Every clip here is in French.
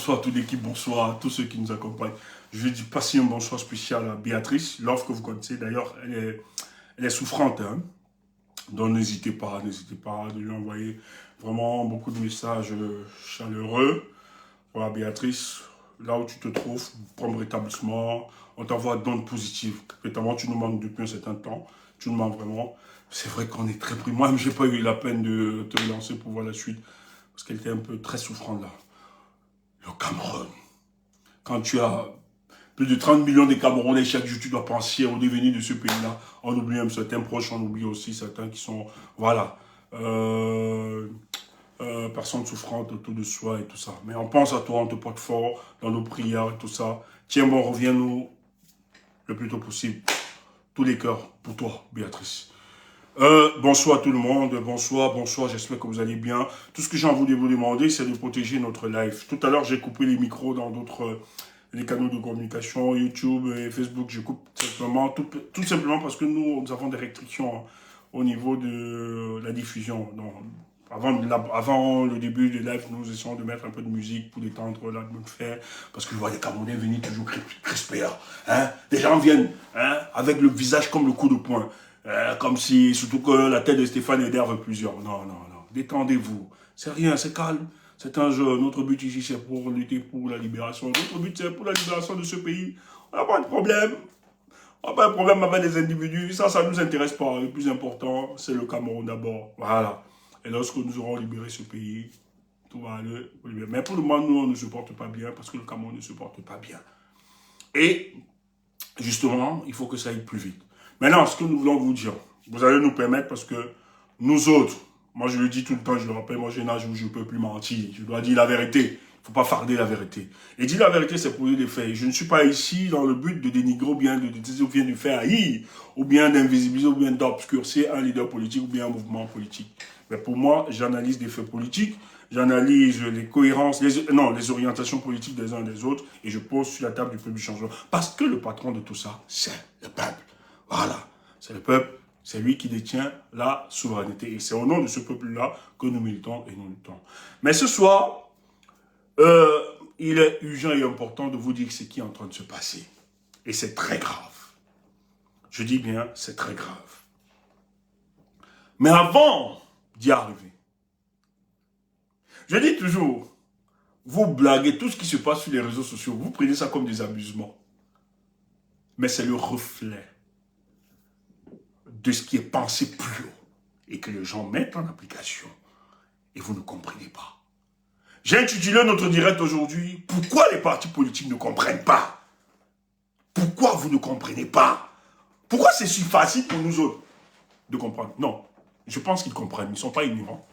bonsoir à toute l'équipe, bonsoir à tous ceux qui nous accompagnent. Je vais passer un bonsoir spécial à Béatrice, l'offre que vous connaissez. D'ailleurs, elle est souffrante, hein. Donc n'hésitez pas de lui envoyer vraiment beaucoup de messages chaleureux. Voilà, Béatrice, là où tu te trouves, prends rétablissement, on t'envoie d'ondes positives. Notamment, tu nous manques depuis un certain temps, tu nous manques vraiment. C'est vrai qu'on est très pris. Moi, je n'ai pas eu la peine de te relancer pour voir la suite, parce qu'elle était un peu très souffrante là. Le Cameroun. Quand tu as plus de 30 millions de Camerounais chaque jour, tu dois penser au devenir de ce pays-là. On oublie même certains proches, on oublie aussi certains qui sont, voilà, personnes souffrantes autour de soi et tout ça. Mais on pense à toi, on te porte fort dans nos prières et tout ça. Tiens bon, reviens-nous le plus tôt possible. Tous les cœurs pour toi, Béatrice. Bonsoir tout le monde, bonsoir, j'espère que vous allez bien. Tout ce que j'ai envie de vous demander, c'est de protéger notre live. Tout à l'heure, j'ai coupé les micros dans d'autres les canaux de communication, YouTube et Facebook. Je coupe simplement, tout simplement parce que nous avons des restrictions hein, au niveau de la diffusion. Donc, avant le début du live, nous essayons de mettre un peu de musique pour détendre l'atmosphère. Parce que je vois des Camerounais venir toujours crispés. Hein? Des gens viennent hein, avec le visage comme le coup de poing. Comme si, surtout que la tête de Stéphane énerve plusieurs. Non. Détendez-vous. C'est rien, c'est calme. C'est un jeu. Notre but ici, c'est pour lutter pour la libération. Notre but, c'est pour la libération de ce pays. On n'a pas de problème. On n'a pas de problème avec des individus. Ça ne nous intéresse pas. Le plus important, c'est le Cameroun d'abord. Voilà. Et lorsque nous aurons libéré ce pays, tout va aller. Mais pour le moment, nous, on ne se porte pas bien parce que le Cameroun ne se porte pas bien. Et, justement, il faut que ça aille plus vite. Maintenant, ce que nous voulons vous dire, vous allez nous permettre parce que nous autres, moi je le dis tout le temps, je le rappelle, moi j'ai un âge où je ne peux plus mentir, je dois dire la vérité, il ne faut pas farder la vérité. Et dire la vérité, c'est pour dire des faits. Je ne suis pas ici dans le but de dénigrer ou bien de faire haïr, ou bien d'invisibiliser, ou bien d'obscurcir un leader politique ou bien un mouvement politique. Mais pour moi, j'analyse des faits politiques, j'analyse les cohérences, les orientations politiques des uns et des autres, et je pose sur la table du peuple du changement. Parce que le patron de tout ça, c'est le peuple. Voilà, c'est le peuple, c'est lui qui détient la souveraineté. Et c'est au nom de ce peuple-là que nous militons et nous luttons. Mais ce soir, il est urgent et important de vous dire ce qui est en train de se passer. Et c'est très grave. Je dis bien, c'est très grave. Mais avant d'y arriver, je dis toujours, vous blaguez tout ce qui se passe sur les réseaux sociaux, vous prenez ça comme des amusements. Mais c'est le reflet de ce qui est pensé plus haut et que les gens mettent en application et vous ne comprenez pas. J'ai intitulé notre direct aujourd'hui « Pourquoi les partis politiques ne comprennent pas ?» Pourquoi vous ne comprenez pas? Pourquoi c'est si facile pour nous autres de comprendre? Non, je pense qu'ils comprennent, ils ne sont pas ignorants.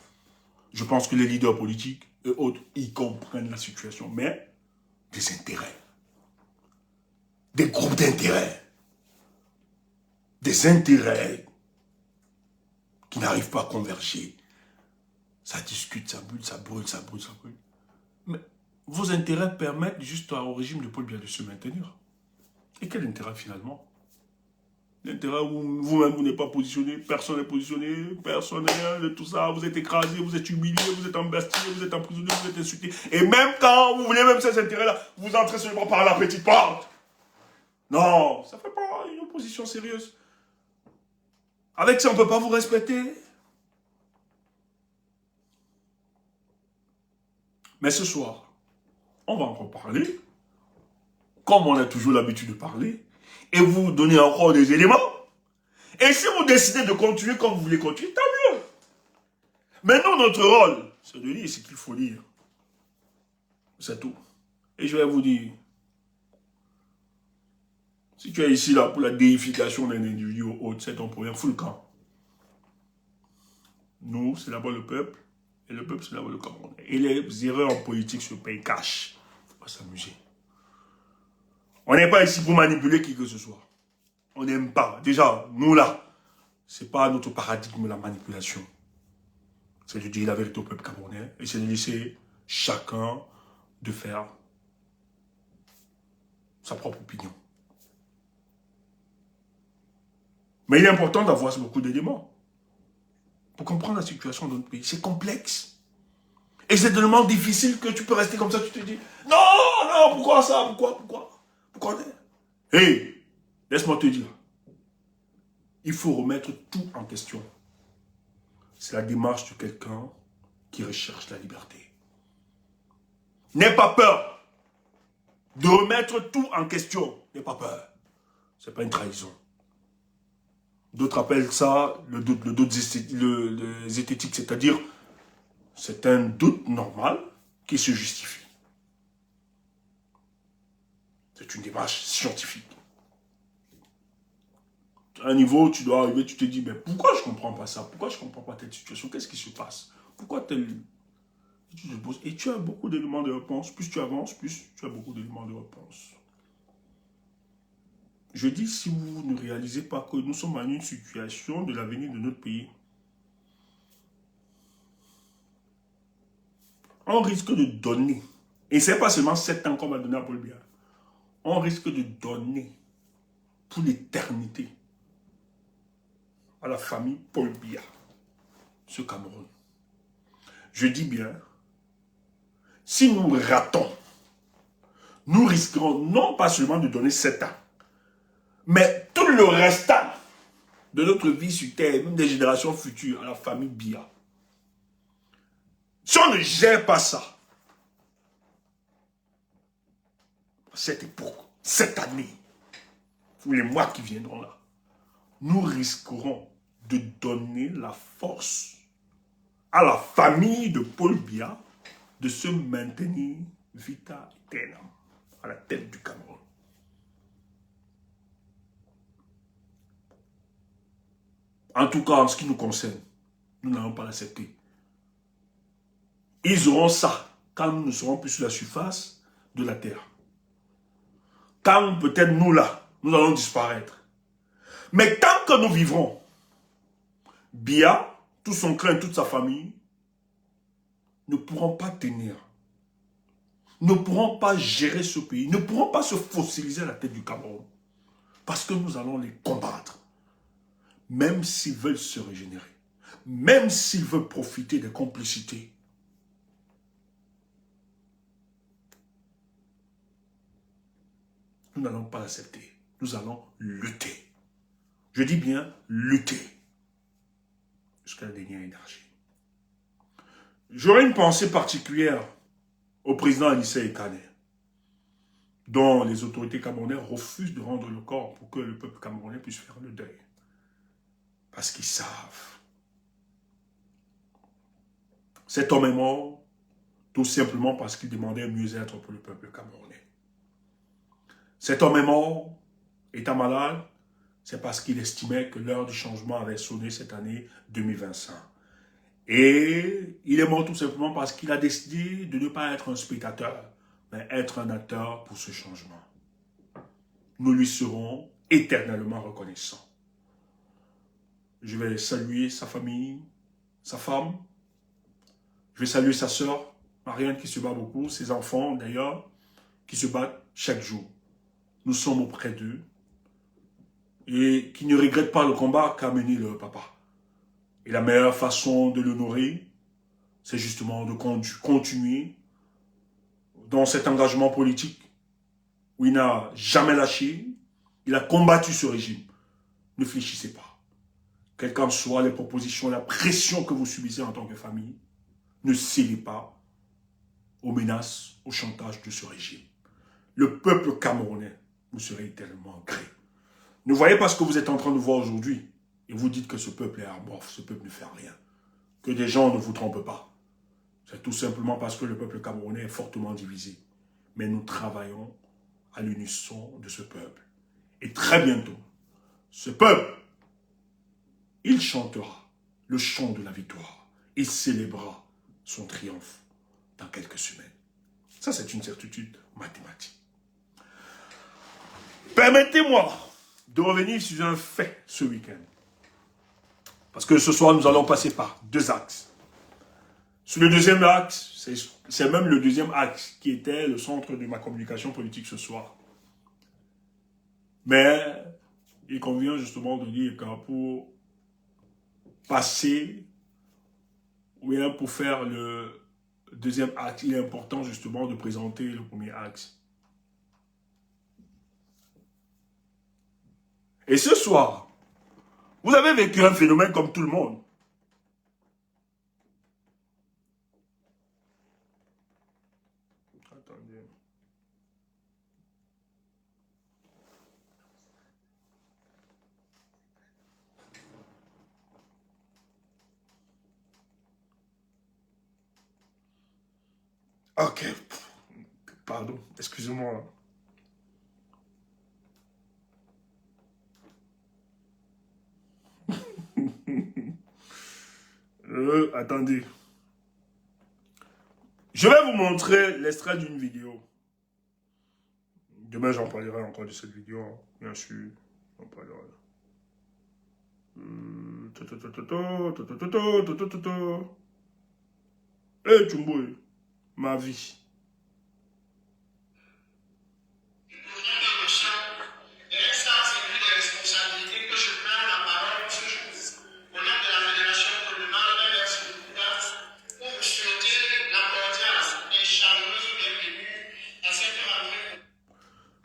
Je pense que les leaders politiques et autres, ils comprennent la situation, mais des intérêts, des groupes d'intérêts, des intérêts qui n'arrivent pas à converger. Ça discute, ça brûle, ça brûle. Mais vos intérêts permettent juste au régime de Paul Biya de se maintenir. Et quel intérêt finalement? L'intérêt où vous-même vous n'êtes pas positionné, personne n'est positionné, personne n'est de tout ça, vous êtes écrasé, vous êtes humilié, vous êtes embastillé, vous êtes emprisonné, vous êtes insulté. Et même quand vous voulez même ces intérêts-là, vous entrez seulement par la petite porte. Non, ça ne fait pas une opposition sérieuse. Avec ça, on ne peut pas vous respecter. Mais ce soir, on va encore parler, comme on a toujours l'habitude de parler, et vous donner encore des éléments. Et si vous décidez de continuer comme vous voulez continuer, tant mieux. Mais nous, notre rôle, c'est de lire ce qu'il faut lire. C'est tout. Et je vais vous dire, si tu es ici là pour la déification d'un individu ou autre, c'est ton problème, fous le camp. Nous, c'est d'abord le peuple, et le peuple, c'est d'abord le Cameroun. Et les erreurs en politique se payent cash. Il ne faut pas s'amuser. On n'est pas ici pour manipuler qui que ce soit. On n'aime pas. Déjà, nous là, ce n'est pas notre paradigme la manipulation. C'est de dire la vérité au peuple camerounais et c'est de laisser chacun de faire sa propre opinion. Mais il est important d'avoir beaucoup d'éléments pour comprendre la situation de notre pays. C'est complexe. Et c'est tellement difficile que tu peux rester comme ça, tu te dis, non, non, pourquoi ça, pourquoi Hé, laisse-moi te dire, il faut remettre tout en question. C'est la démarche de quelqu'un qui recherche la liberté. N'aie pas peur de remettre tout en question. N'aie pas peur. Ce n'est pas une trahison. D'autres appellent ça le doute zététique, c'est-à-dire c'est un doute normal qui se justifie. C'est une démarche scientifique. À un niveau, tu dois arriver, tu te dis, mais pourquoi je ne comprends pas ça? Pourquoi je ne comprends pas telle situation? Qu'est-ce qui se passe? Pourquoi tel... Tu te poses, et tu as beaucoup d'éléments de réponse. Plus tu avances, plus tu as beaucoup d'éléments de réponse. Je dis, si vous ne réalisez pas que nous sommes en une situation de l'avenir de notre pays, on risque de donner, et ce n'est pas seulement 7 ans qu'on va donner à Paul Biya, on risque de donner pour l'éternité à la famille Paul Biya, ce Cameroun. Je dis bien, si nous ratons, nous risquerons non pas seulement de donner 7 ans, mais tout le restant de notre vie sur Terre, même des générations futures, à la famille Biya. Si on ne gère pas ça, cette époque, cette année, ou les mois qui viendront là, nous risquerons de donner la force à la famille de Paul Biya de se maintenir vita aeternam à la tête du Cameroun. En tout cas, en ce qui nous concerne, nous n'allons pas l'accepter. Ils auront ça quand nous ne serons plus sur la surface de la terre. Quand peut-être nous là, nous allons disparaître. Mais tant que nous vivrons, Biya, tout son clan, toute sa famille, ne pourront pas tenir, ne pourront pas gérer ce pays, ne pourront pas se fossiliser à la tête du Cameroun. Parce que nous allons les combattre. Même s'ils veulent se régénérer, même s'ils veulent profiter des complicités. Nous n'allons pas l'accepter. Nous allons lutter. Je dis bien lutter. Jusqu'à la dernière énergie. J'aurais une pensée particulière au président Anissé Ekane, dont les autorités camerounaises refusent de rendre le corps pour que le peuple camerounais puisse faire le deuil. Parce qu'ils savent. Cet homme est mort tout simplement parce qu'il demandait un mieux-être pour le peuple camerounais. Cet homme est mort, étant malade, c'est parce qu'il estimait que l'heure du changement avait sonné cette année 2025. Et il est mort tout simplement parce qu'il a décidé de ne pas être un spectateur, mais être un acteur pour ce changement. Nous lui serons éternellement reconnaissants. Je vais saluer sa famille, sa femme. Je vais saluer sa sœur, Marianne, qui se bat beaucoup, ses enfants d'ailleurs, qui se battent chaque jour. Nous sommes auprès d'eux et qui ne regrettent pas le combat qu'a mené leur papa. Et la meilleure façon de l'honorer, c'est justement de continuer dans cet engagement politique où il n'a jamais lâché, il a combattu ce régime. Ne fléchissez pas. Quelles qu'en soient les propositions, la pression que vous subissez en tant que famille, ne cédez pas aux menaces, au chantage de ce régime. Le peuple camerounais, vous serez tellement gré. Ne voyez pas ce que vous êtes en train de voir aujourd'hui et vous dites que ce peuple est amorphe, ce peuple ne fait rien. Que des gens ne vous trompent pas. C'est tout simplement parce que le peuple camerounais est fortement divisé. Mais nous travaillons à l'unisson de ce peuple. Et très bientôt, ce peuple, il chantera le chant de la victoire. Il célébrera son triomphe dans quelques semaines. Ça, c'est une certitude mathématique. Permettez-moi de revenir sur un fait ce week-end. Parce que ce soir, nous allons passer par 2 axes. Sur le deuxième axe, c'est même le deuxième axe qui était le centre de ma communication politique ce soir. Mais il convient justement de dire que pour passer, ou bien pour faire deuxième axe. Il est important justement de présenter le premier axe. Et ce soir, vous avez vécu un phénomène comme tout le monde. Attendez. Ok. Pardon, excusez-moi. Attendez. Je vais vous montrer l'extrait d'une vidéo. Demain, j'en parlerai encore de cette vidéo, hein, bien sûr. J'en parlerai. Hey, Tchumboy, ma vie.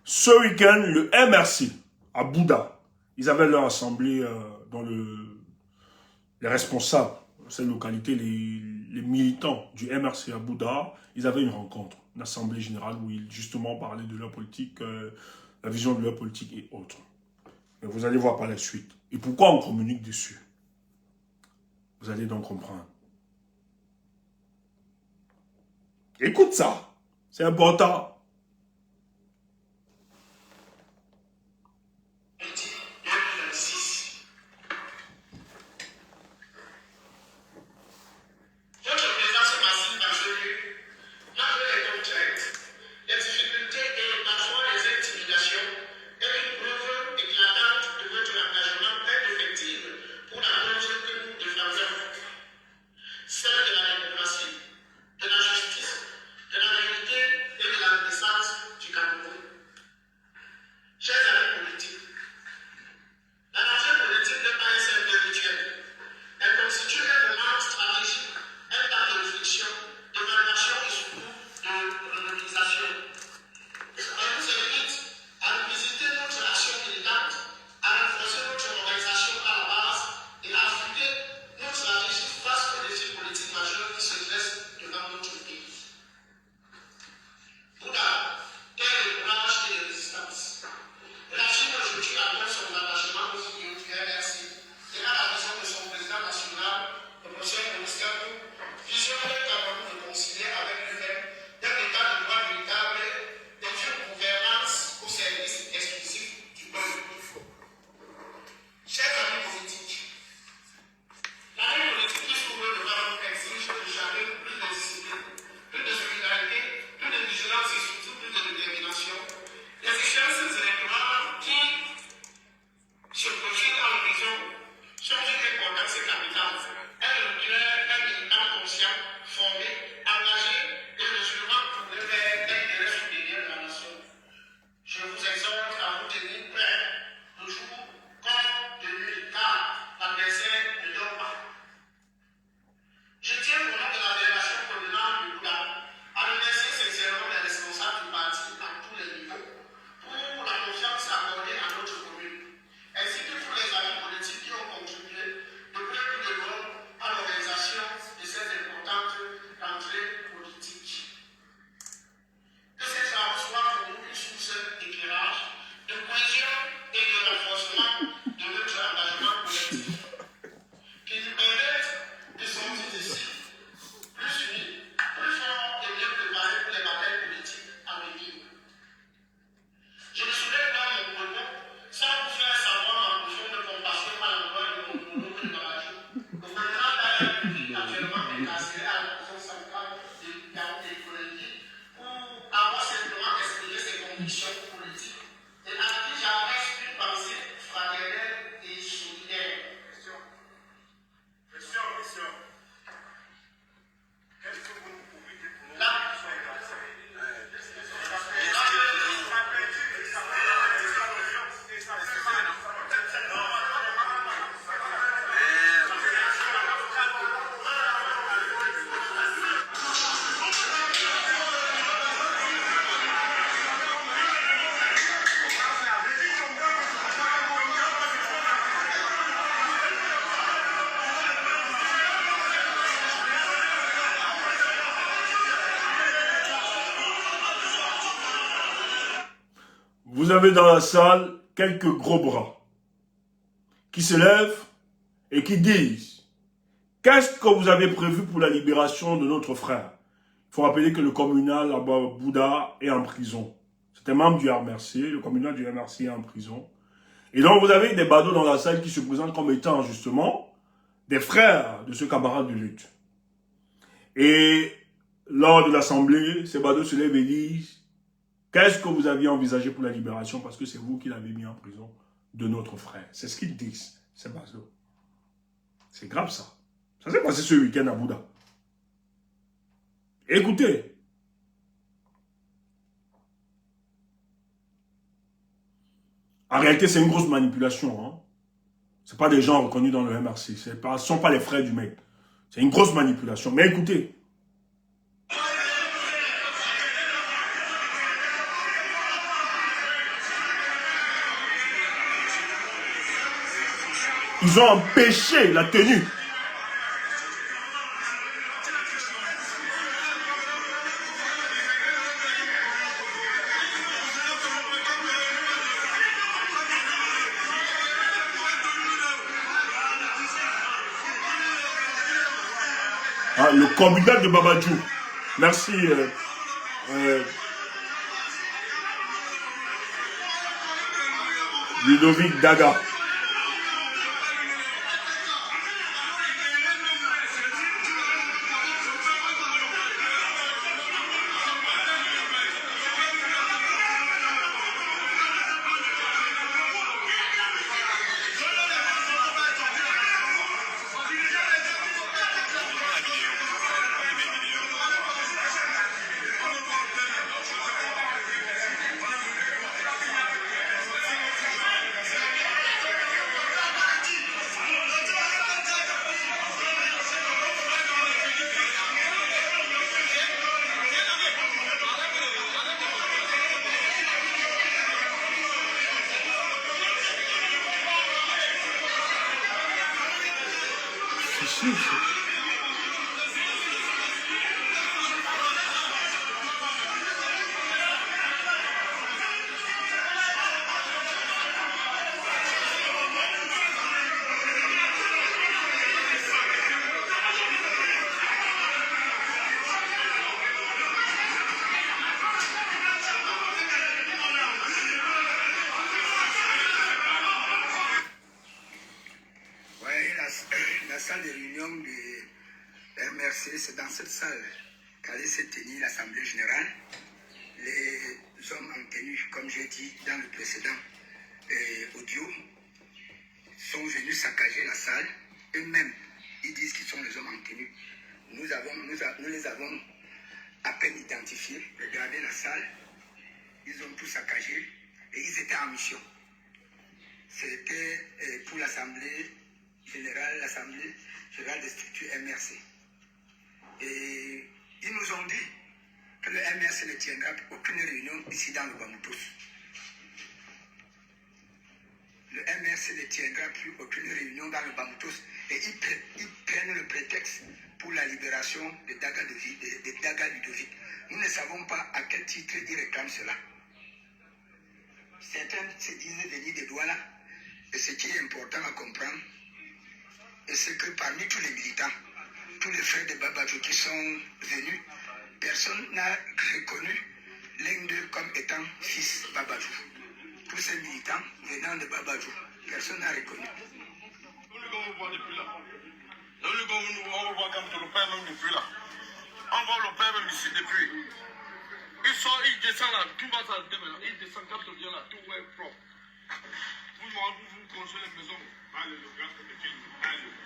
Ce week-end, le MRC à Bouddha, ils avaient leur assemblée dans les responsables de cette localité, les militants du MRC à Bouddha, ils avaient une rencontre, une assemblée générale où ils justement parlaient de leur politique, la vision de leur politique et autres. Mais vous allez voir par la suite. Et pourquoi on communique dessus? Vous allez donc comprendre. Écoute ça, c'est important. vous avez dans la salle quelques gros bras qui se lèvent et qui disent « Qu'est-ce que vous avez prévu pour la libération de notre frère ?» Il faut rappeler que le communal là-bas, Bouddha, est en prison. C'était membre du RMRC, le communal du RMRC est en prison. Et donc vous avez des badauds dans la salle qui se présentent comme étant justement des frères de ce camarade de lutte. Et lors de l'assemblée, ces badauds se lèvent et disent « Qu'est-ce que vous aviez envisagé pour la libération parce que c'est vous qui l'avez mis en prison de notre frère. » C'est ce qu'ils disent, ces badauds. C'est grave ça. Ça s'est passé ce week-end à Bouddha. Écoutez. En réalité, c'est une grosse manipulation. Hein. Ce pas des gens reconnus dans le MRC. Ce ne sont pas les frères du mec. C'est une grosse manipulation. Mais écoutez. Ils ont empêché la tenue. Ah, le communal de Babadjou. Merci. Ludovic Daga. Salle de réunion de MRC, c'est dans cette salle qu'allait se tenir l'Assemblée générale. Les hommes en tenue, comme j'ai dit dans le précédent audio, sont venus saccager la salle. Eux-mêmes, ils disent qu'ils sont les hommes en tenue. Nous les avons à peine identifiés. Regardez la salle, ils ont tout saccagé et ils étaient en mission. C'était pour l'Assemblée générale des structures MRC. Et ils nous ont dit que le MRC ne tiendra aucune réunion ici dans le Bamoutos. Le MRC ne tiendra plus aucune réunion dans le Bamoutos et ils prennent le prétexte pour la libération de Daga Ludovic. Nous ne savons pas à quel titre ils réclament cela. Certains se disent venir de Douala, et ce qui est important à comprendre, c'est que parmi tous les militants, tous les frères de Babadjou qui sont venus, personne n'a reconnu l'un d'eux comme étant fils Babadjou. Tous ces militants venant de Babadjou, personne n'a reconnu. On voit comme le père même depuis là. On voit le père même ici depuis. Il sort, il descend là, tout va s'arrêter maintenant. Il descend quand il vient là, tout est propre. Vous construisez les maisons.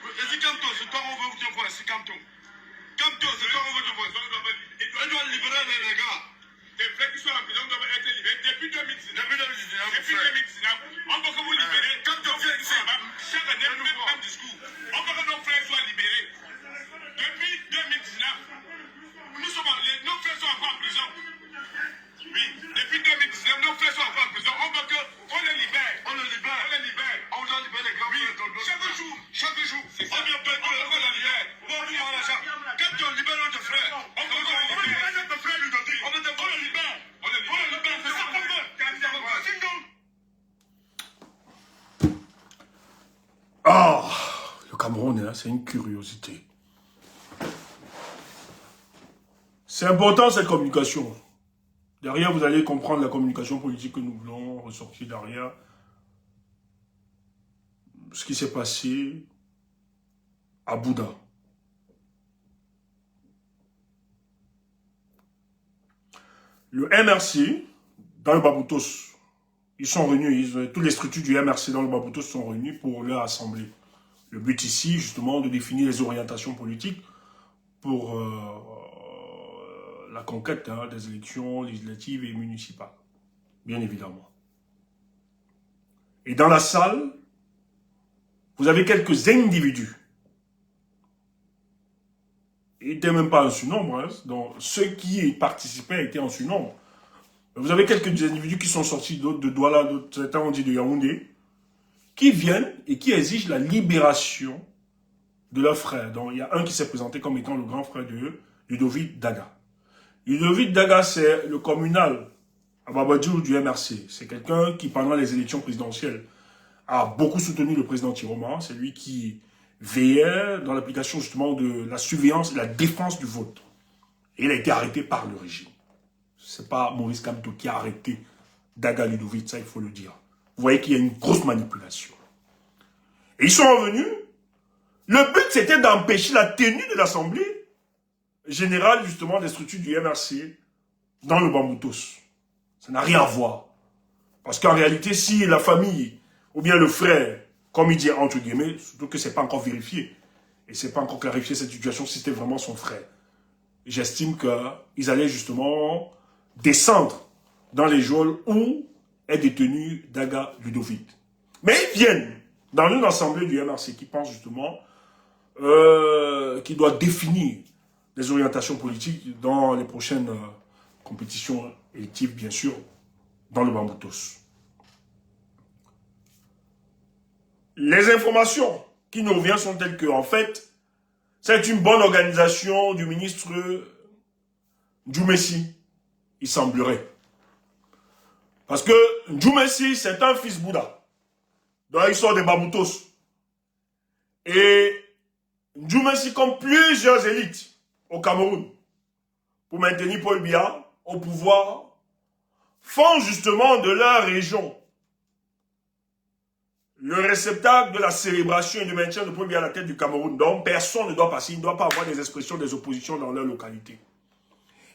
Et si Kanto, c'est toi on veut te voir, c'est Kanto. Kanto, c'est toi on veut te voir. Il doit libérer les gars. Les frères qui sont en prison doivent être libérés depuis 2019. On peut que vous libérer. Kanto, viens ici. Chaque année, même discours. On veut que nos frères soient libérés. Depuis 2019, nos frères sont encore en prison. Oui, depuis 2019, nos frères sont encore en prison. On veut qu'on les libère. On les libère. On doit libérer les grands frères. Chaque jour. On vient peut-être qu'on les libère. Quand on libère notre frère, on libère notre frère Ludovic. On les libère. C'est ça qu'on veut. Cameroun, hein, c'est une curiosité. C'est important cette communication. Derrière, vous allez comprendre la communication politique que nous voulons ressortir derrière. Ce qui s'est passé à Bouddha. Le MRC, dans le Baboutos, ils sont réunis, toutes les structures du MRC dans le Baboutos sont réunies pour leur assemblée. Le but ici, justement, de définir les orientations politiques pour la conquête des élections législatives et municipales, bien évidemment. Et dans la salle, vous avez quelques individus. Ils n'étaient même pas en surnombre, hein, donc ceux qui participaient étaient en surnombre. Vous avez quelques individus qui sont sortis d'autres de Douala, d'autres, certains ont dit de Yaoundé, qui viennent et qui exigent la libération de leurs frères. Donc il y a un qui s'est présenté comme étant le grand frère de Ludovic Daga. Ludovic Daga, c'est le communal à Babadjou du MRC. C'est quelqu'un qui, pendant les élections présidentielles, a beaucoup soutenu le président Tiroma. C'est lui qui veillait dans l'application justement de la surveillance et la défense du vote. Et il a été arrêté par le régime. C'est pas Maurice Kamto qui a arrêté Daga Ludovic, ça il faut le dire. Vous voyez qu'il y a une grosse manipulation. Et ils sont revenus. Le but c'était d'empêcher la tenue de l'Assemblée générale justement des structures du MRC dans le Bamboutos. Ça n'a rien à voir. Parce qu'en réalité, si la famille ou bien le frère, comme il dit entre guillemets, surtout que c'est pas encore vérifié, et c'est pas encore clarifié cette situation si c'était vraiment son frère, j'estime qu'ils allaient justement descendre dans les geôles où est détenu Daga Ludovic. Mais ils viennent dans une assemblée du MRC qui pense justement qui doit définir les orientations politiques dans les prochaines compétitions électives, bien sûr, dans le Bamboutos. Les informations qui nous reviennent sont telles que, en fait, c'est une bonne organisation du ministre Djoumessi, il semblerait. Parce que Djoumessi, c'est un fils Bouddha. Donc, il sort des Bamboutos. Et Djoumessi, comme plusieurs élites au Cameroun, pour maintenir Paul Biya au pouvoir, font justement de leur région le réceptacle de la célébration et du maintien de Paul Biya à la tête du Cameroun. Donc, personne ne doit passer, il ne doit pas avoir des expressions des oppositions dans leur localité.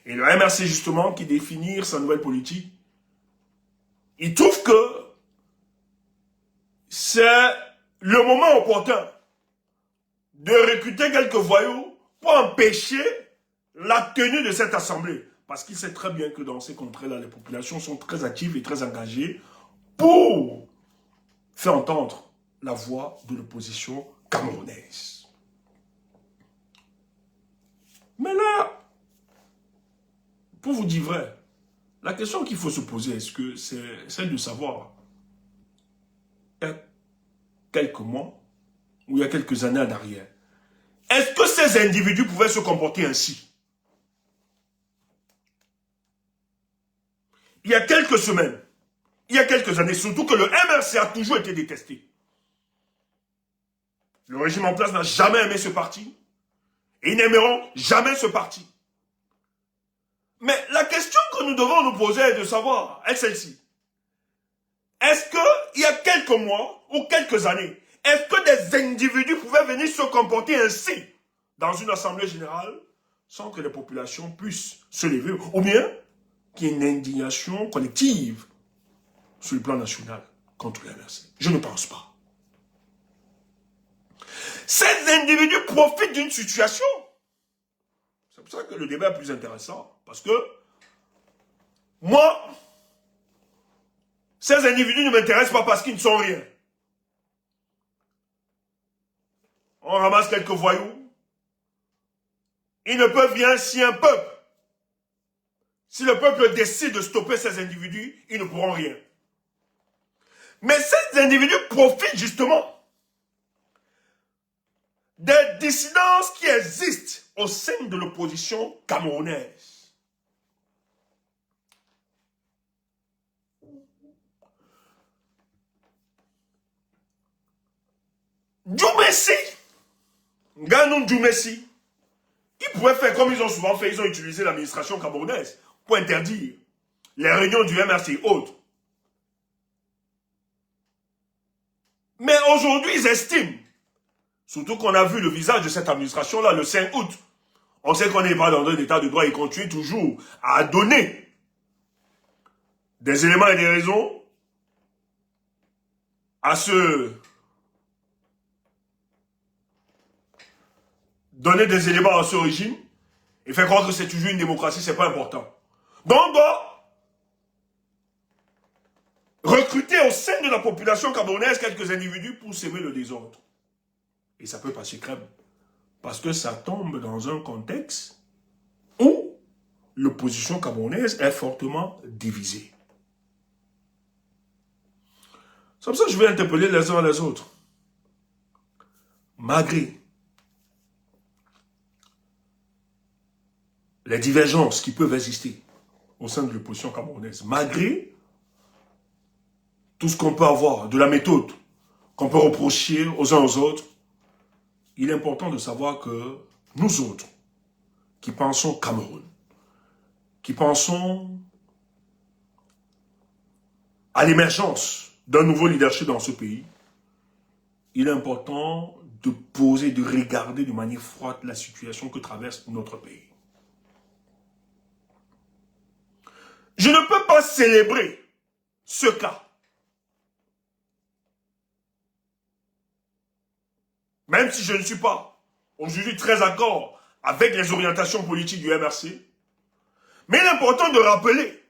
Et le MRC, justement, qui définit sa nouvelle politique, il trouve que c'est le moment opportun de recruter quelques voyous pour empêcher la tenue de cette assemblée. Parce qu'il sait très bien que dans ces contrées-là, les populations sont très actives et très engagées pour faire entendre la voix de l'opposition camerounaise. Mais là, pour vous dire vrai, la question qu'il faut se poser, est-ce que c'est celle de savoir, il y a quelques mois, ou il y a quelques années en arrière, est-ce que ces individus pouvaient se comporter ainsi? Il y a quelques semaines, il y a quelques années, surtout que le MRC a toujours été détesté. Le régime en place n'a jamais aimé ce parti. Et ils n'aimeront jamais ce parti. Mais la question que nous devons nous poser est de savoir, est celle-ci. Est-ce qu'il y a quelques mois ou quelques années, est-ce que des individus pouvaient venir se comporter ainsi dans une assemblée générale sans que les populations puissent se lever, ou bien qu'il y ait une indignation collective sur le plan national contre la MRC? Je ne pense pas. Ces individus profitent d'une situation. C'est pour ça que le débat est plus intéressant. Parce que moi, ces individus ne m'intéressent pas parce qu'ils ne sont rien. On ramasse quelques voyous. Ils ne peuvent rien si un peuple. Si le peuple décide de stopper ces individus, ils ne pourront rien. Mais ces individus profitent justement des dissidences qui existent au sein de l'opposition camerounaise. Djoumessi Ganou Djoumessi, ils pouvaient faire comme ils ont souvent fait, ils ont utilisé l'administration camerounaise pour interdire les réunions du MRC et autres. Mais aujourd'hui, ils estiment, surtout qu'on a vu le visage de cette administration-là le 5 août, on sait qu'on n'est pas dans un état de droit et continue toujours à donner des éléments et des raisons à se donner des éléments à ce régime et faire croire que c'est toujours une démocratie, c'est pas important. Donc on doit recruter au sein de la population camerounaise quelques individus pour s'aimer le désordre. Et ça peut passer crème. Parce que ça tombe dans un contexte où l'opposition camerounaise est fortement divisée. C'est comme ça que je vais interpeller les uns les autres. Malgré les divergences qui peuvent exister au sein de l'opposition camerounaise, malgré tout ce qu'on peut avoir, de la méthode qu'on peut reprocher aux uns aux autres, il est important de savoir que nous autres, qui pensons Cameroun, qui pensons à l'émergence d'un nouveau leadership dans ce pays, il est important de poser, de regarder de manière froide la situation que traverse notre pays. Je ne peux pas célébrer ce cas. Même si je ne suis pas aujourd'hui très d'accord avec les orientations politiques du MRC, mais il est important de rappeler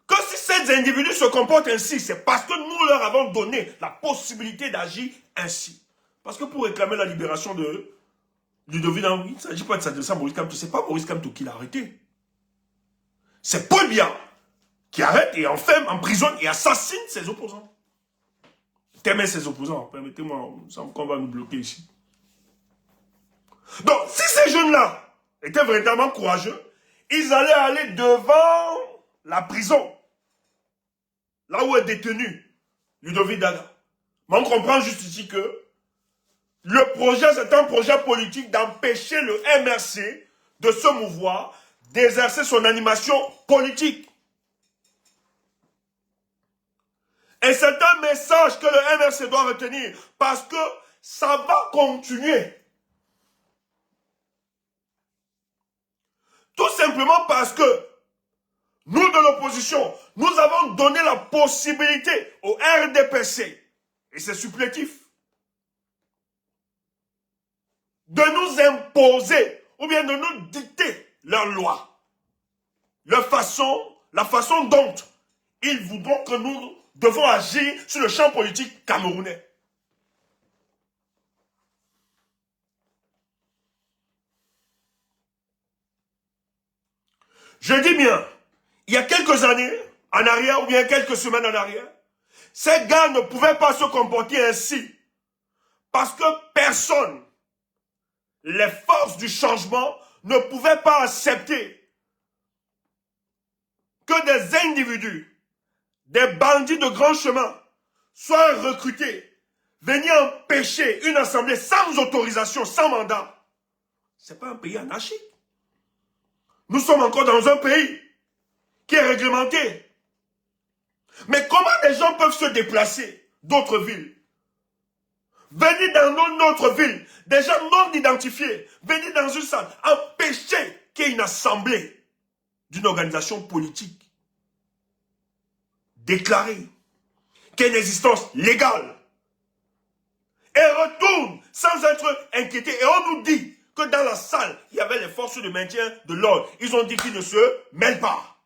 que si ces individus se comportent ainsi, c'est parce que nous leur avons donné la possibilité d'agir ainsi. Parce que pour réclamer la libération de Ludovic Nangoui, il ne s'agit pas de s'adresser à Maurice Kamto, ce n'est pas Maurice Kamto qui l'a arrêté. C'est Paul Biya qui arrête et enferme, emprisonne et assassine ses opposants. T'aimes ses opposants, permettez-moi, il me semble qu'on va nous bloquer ici. Donc, si ces jeunes-là étaient véritablement courageux, ils allaient aller devant la prison, là où est détenu Ludovic Daga. Mais on comprend juste ici que le projet, c'est un projet politique d'empêcher le MRC de se mouvoir, d'exercer son animation politique. Et c'est un message que le MRC doit retenir parce que ça va continuer. Tout simplement parce que nous de l'opposition, nous avons donné la possibilité au RDPC, et c'est supplétif, de nous imposer ou bien de nous dicter leurs lois, la façon dont ils voudront que nous devons agir sur le champ politique camerounais. Je dis bien, il y a quelques années en arrière ou bien quelques semaines en arrière, ces gars ne pouvaient pas se comporter ainsi parce que personne, les forces du changement, ne pouvaient pas accepter que des individus, des bandits de grand chemin, soient recrutés, venir empêcher une assemblée sans autorisation, sans mandat. Ce n'est pas un pays anarchique. Nous sommes encore dans un pays qui est réglementé. Mais comment les gens peuvent se déplacer d'autres villes? Venir dans notre ville, des gens non identifiés, venir dans une salle, empêcher qu'il y ait une assemblée d'une organisation politique déclarée, qui a une existence légale, et retourne sans être inquiété. Et on nous dit que dans la salle, il y avait les forces de maintien de l'ordre. Ils ont dit qu'ils ne se mêlent pas.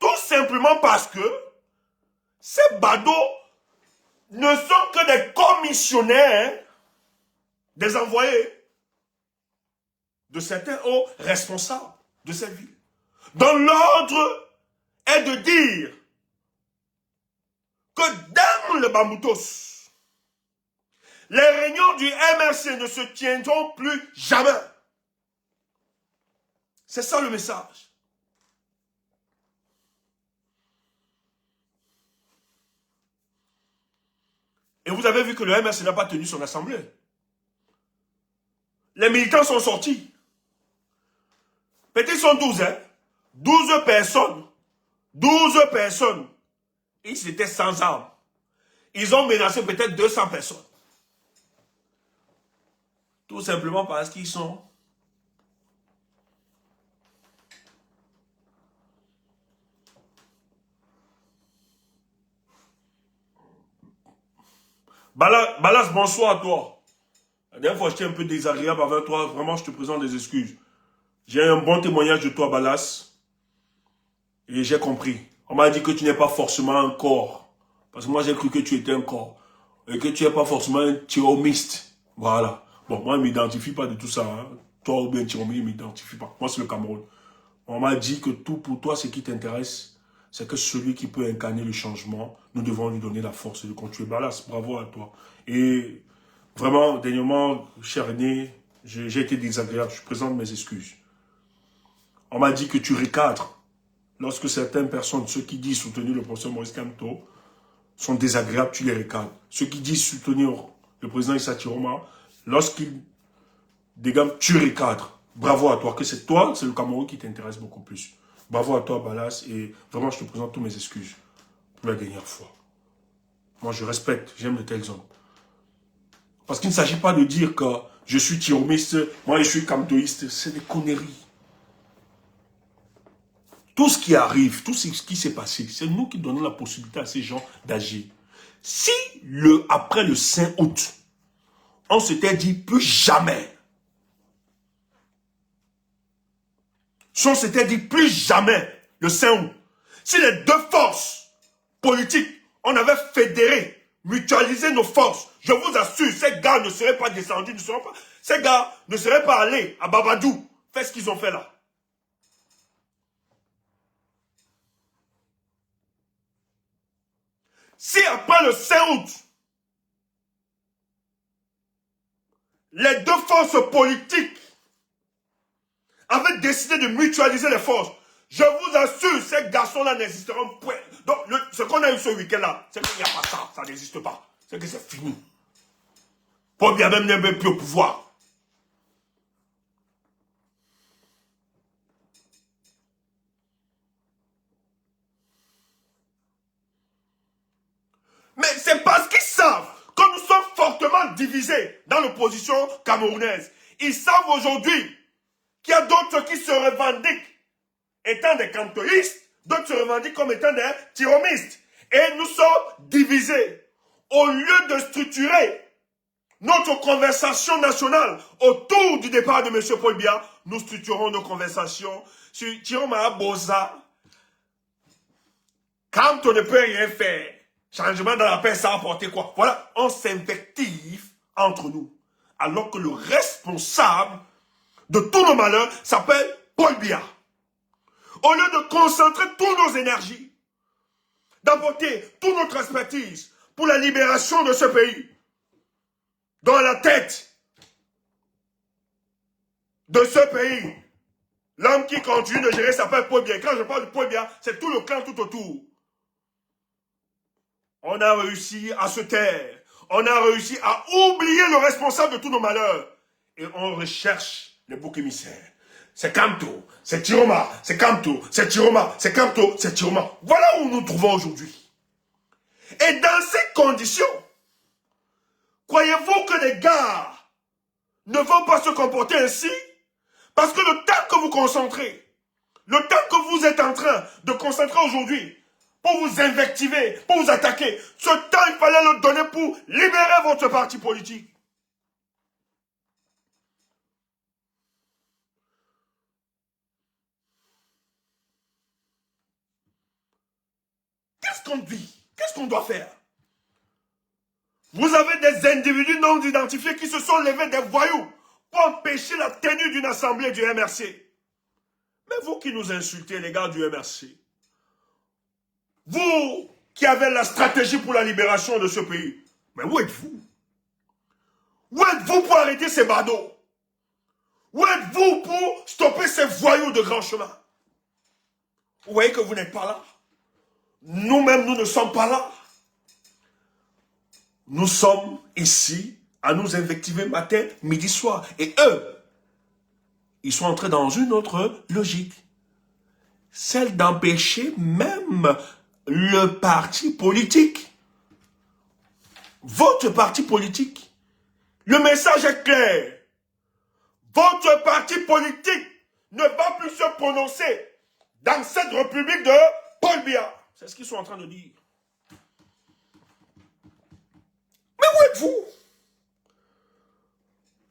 Tout simplement parce que ces badauds ne sont que des commissionnaires, des envoyés de certains hauts responsables de cette ville, dont l'ordre est de dire que dans le Bamboutos, les réunions du MRC ne se tiendront plus jamais. C'est ça le message. Et vous avez vu que le MRC n'a pas tenu son assemblée. Les militants sont sortis. Peut-être ils sont 12, hein. 12 personnes. 12 personnes. Ils étaient sans armes. Ils ont menacé peut-être 200 personnes. Tout simplement parce qu'ils sont... Balas, bonsoir à toi. La dernière fois, j'étais un peu désagréable avec toi. Vraiment, je te présente des excuses. J'ai un bon témoignage de toi, Balas. Et j'ai compris. On m'a dit que tu n'es pas forcément un corps. Parce que moi, j'ai cru que tu étais un corps. Et que tu n'es pas forcément un tyromiste. Voilà. Bon, moi, je ne m'identifie pas de tout ça. Hein. Toi ou bien tyromiste, je ne m'identifie pas. Moi, c'est le Cameroun. On m'a dit que tout pour toi, ce qui t'intéresse, c'est que celui qui peut incarner le changement, nous devons lui donner la force de continuer. Balas, bravo à toi. Et vraiment, dernièrement, cher René, j'ai été désagréable. Je présente mes excuses. On m'a dit que tu recadres. Lorsque certaines personnes, ceux qui disent soutenir le professeur Maurice Kamto, sont désagréables, tu les recadres. Ceux qui disent soutenir le président Issa Chiroma, lorsqu'ils dégagent, tu recadres. Bravo à toi, que c'est toi, c'est le Cameroun qui t'intéresse beaucoup plus. Bravo à toi, Balas, et vraiment, je te présente toutes mes excuses pour la dernière fois. Moi, je respecte, j'aime de tels hommes. Parce qu'il ne s'agit pas de dire que je suis tyromiste, moi je suis kamtoïste, c'est des conneries. Tout ce qui arrive, tout ce qui s'est passé, c'est nous qui donnons la possibilité à ces gens d'agir. Si après le 5 août, on s'était dit plus jamais, si on s'était dit plus jamais le 5 août, si les deux forces politiques, on avait fédéré, mutualisé nos forces, je vous assure, ces gars ne seraient pas descendus, ces gars ne seraient pas allés à Babadou, faire ce qu'ils ont fait là. Si après le 5 août, les deux forces politiques avaient décidé de mutualiser les forces, je vous assure, ces garçons-là n'existeront point. Donc, ce qu'on a eu ce week-end-là, c'est qu'il n'y a pas ça, ça n'existe pas. C'est que c'est fini. Paul Biya même n'est même plus au pouvoir. Mais c'est parce qu'ils savent que nous sommes fortement divisés dans l'opposition camerounaise. Ils savent aujourd'hui qu'il y a d'autres qui se revendiquent étant des kamtoïstes, d'autres se revendiquent comme étant des tyromistes. Et nous sommes divisés. Au lieu de structurer notre conversation nationale autour du départ de M. Paul Biya, nous structurons nos conversations sur Tiroma Boza. Quand on ne peut rien faire, changement dans la paix, ça a apporté quoi? Voilà, on s'invective entre nous. Alors que le responsable de tous nos malheurs s'appelle Paul Biya. Au lieu de concentrer toutes nos énergies, d'apporter toute notre expertise pour la libération de ce pays, dans la tête de ce pays, l'homme qui continue de gérer s'appelle Paul Biya. Quand je parle de Paul Biya, c'est tout le clan tout autour. On a réussi à se taire. On a réussi à oublier le responsable de tous nos malheurs. Et on recherche les boucs émissaires. C'est Kamto, c'est Tiroma, c'est Kamto, c'est Tiroma, c'est Kamto, c'est Tiroma. Voilà où nous nous trouvons aujourd'hui. Et dans ces conditions, croyez-vous que les gars ne vont pas se comporter ainsi? Parce que le temps que vous concentrez, le temps que vous êtes en train de concentrer aujourd'hui, pour vous invectiver, pour vous attaquer, ce temps, il fallait le donner pour libérer votre parti politique. Qu'est-ce qu'on dit? Qu'est-ce qu'on doit faire? Vous avez des individus non identifiés qui se sont levés des voyous pour empêcher la tenue d'une assemblée du MRC. Mais vous qui nous insultez, les gars du MRC, vous qui avez la stratégie pour la libération de ce pays, mais où êtes-vous? Où êtes-vous pour arrêter ces badauds? Où êtes-vous pour stopper ces voyous de grand chemin? Vous voyez que vous n'êtes pas là. Nous-mêmes, nous ne sommes pas là. Nous sommes ici à nous invectiver matin, midi, soir. Et eux, ils sont entrés dans une autre logique. Celle d'empêcher même le parti politique. Votre parti politique. Le message est clair. Votre parti politique ne va plus se prononcer dans cette république de Paul Biya. C'est ce qu'ils sont en train de dire. Mais où êtes-vous?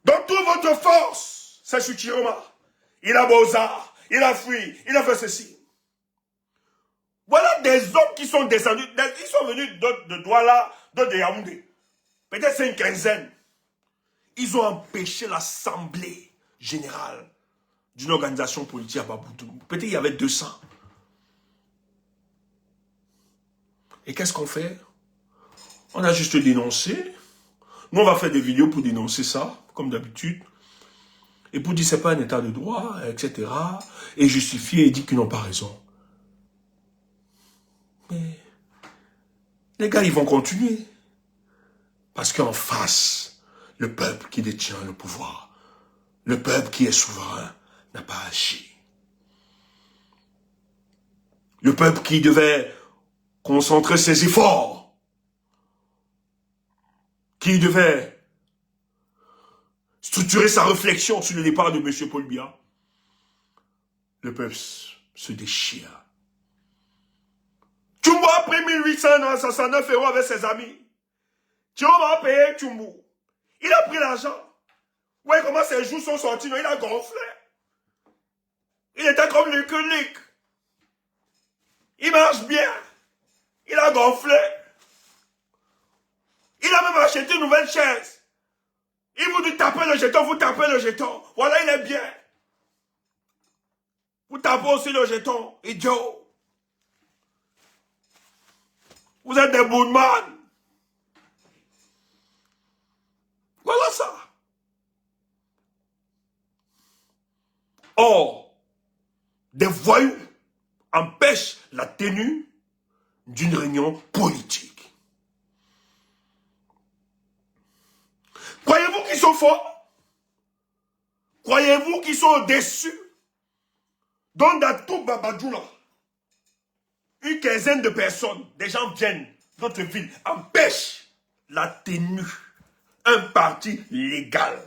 Dans toute votre force, c'est Chiroma. Il a Beaux-Arts, il a fui, il a fait ceci. Voilà des hommes qui sont descendus, ils sont venus de Douala, de Yaoundé. Peut-être c'est une quinzaine. Ils ont empêché l'assemblée générale d'une organisation politique à Baboutou. Peut-être il y avait 200. Et qu'est-ce qu'on fait? On a juste dénoncé. Nous, on va faire des vidéos pour dénoncer ça, comme d'habitude. Et pour dire que ce n'est pas un état de droit, etc. Et justifier et dire qu'ils n'ont pas raison. Mais les gars, ils vont continuer. Parce qu'en face, le peuple qui détient le pouvoir, le peuple qui est souverain, n'a pas agi. Le peuple qui devait concentrer ses efforts, qui devait structurer sa réflexion sur le départ de M. Paul Biya, le peuple se déchire. Tchumbo a pris 1869 € avec ses amis. Tchumbo a payé Tchumbo. Il a pris l'argent. Ouais, comment ses joues sont sorties, non, il a gonflé. Il était comme Luc. Il marche bien. Il a gonflé. Il a même acheté une nouvelle chaise. Il vous dit taper le jeton, vous tapez le jeton. Voilà, il est bien. Vous tapez aussi le jeton, idiot. Vous êtes des boudman. Voilà ça. Or, des voyous empêchent la tenue d'une réunion politique. Croyez-vous qu'ils sont forts? Croyez-vous qu'ils sont au-dessus? Dans tout Babadjoula, une quinzaine de personnes, des gens viennent d'autres villes, empêchent la tenue. Un parti légal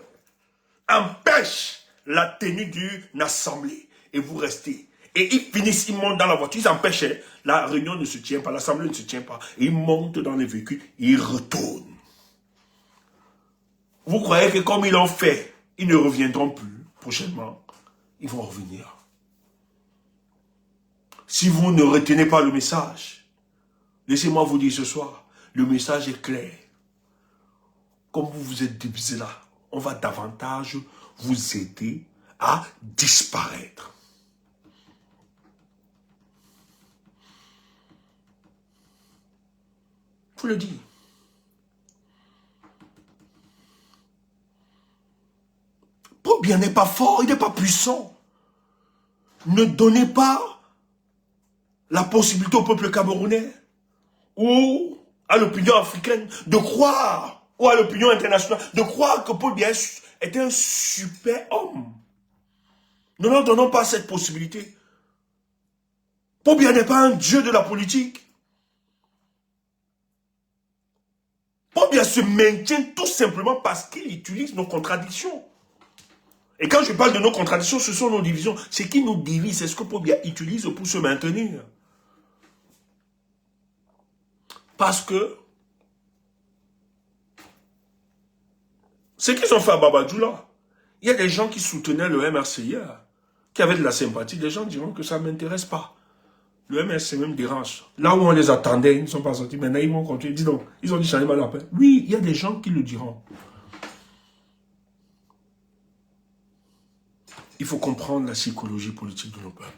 empêche la tenue d'une assemblée. Et vous restez. Et ils finissent, ils montent dans la voiture, ils empêchent, la réunion ne se tient pas, l'assemblée ne se tient pas. Ils montent dans les véhicules, ils retournent. Vous croyez que comme ils l'ont fait, ils ne reviendront plus prochainement? Ils vont revenir. Si vous ne retenez pas le message, laissez-moi vous dire ce soir, le message est clair. Comme vous vous êtes divisé là, on va davantage vous aider à disparaître. Je vous le dis. Paul Biya n'est pas fort, il n'est pas puissant. Ne donnez pas la possibilité au peuple camerounais ou à l'opinion africaine de croire, ou à l'opinion internationale, de croire que Paul Biya est un super homme. Ne leur donnons pas cette possibilité. Paul Biya n'est pas un dieu de la politique. Paul Biya se maintient tout simplement parce qu'il utilise nos contradictions. Et quand je parle de nos contradictions, ce sont nos divisions. Ce qui nous divise, c'est ce que Paul Biya utilise pour se maintenir. Parce que ce qu'ils ont fait à Babadjoula, il y a des gens qui soutenaient le MRC hier, qui avaient de la sympathie. Des gens diront que ça ne m'intéresse pas. Le MRC même dérange. Là où on les attendait, ils ne sont pas sortis. Maintenant, ils vont continuer. Dis donc, ils ont dit changer mal la paix. Oui, il y a des gens qui le diront. Il faut comprendre la psychologie politique de nos peuples.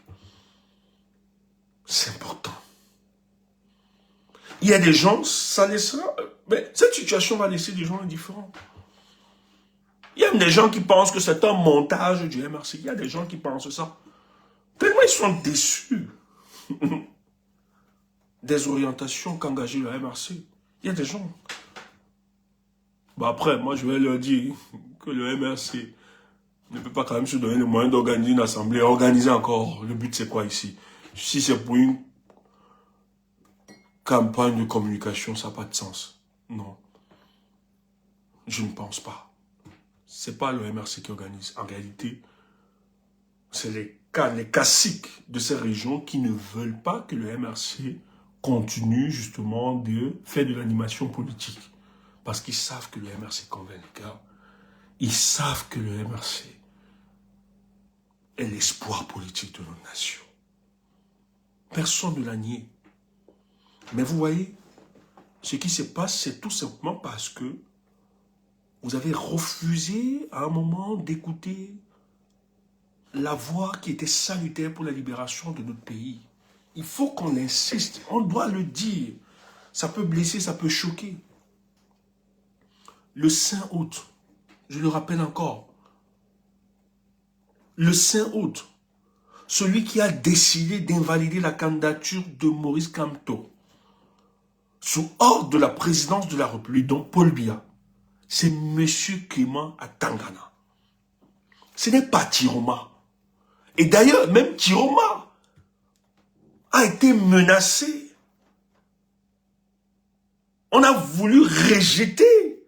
C'est important. Il y a des gens, ça laissera... Mais cette situation va laisser des gens indifférents. Il y a des gens qui pensent que c'est un montage du MRC. Il y a des gens qui pensent ça. Tellement ils sont déçus des orientations qu'engageait le MRC. Il y a des gens. Bah après, moi je vais leur dire que le MRC ne peut pas quand même se donner le moyen d'organiser une assemblée, organiser encore. Le but, c'est quoi ici? Si c'est pour une campagne de communication, ça n'a pas de sens. Non. Je ne pense pas. C'est pas le MRC qui organise. En réalité, c'est les caciques de ces régions qui ne veulent pas que le MRC continue justement de faire de l'animation politique. Parce qu'ils savent que le MRC convainc les gars. Ils savent que le MRC est l'espoir politique de notre nation. Personne ne l'a nié. Mais vous voyez, ce qui se passe, c'est tout simplement parce que vous avez refusé à un moment d'écouter la voix qui était salutaire pour la libération de notre pays. Il faut qu'on insiste, on doit le dire. Ça peut blesser, ça peut choquer. Le 5 août, je le rappelle encore, le 5 août, celui qui a décidé d'invalider la candidature de Maurice Kamto sous ordre de la présidence de la République, donc Paul Biya, c'est M. Clément Atangana. Ce n'est pas Tiroma. Et d'ailleurs, même Tiroma a été menacé. On a voulu rejeter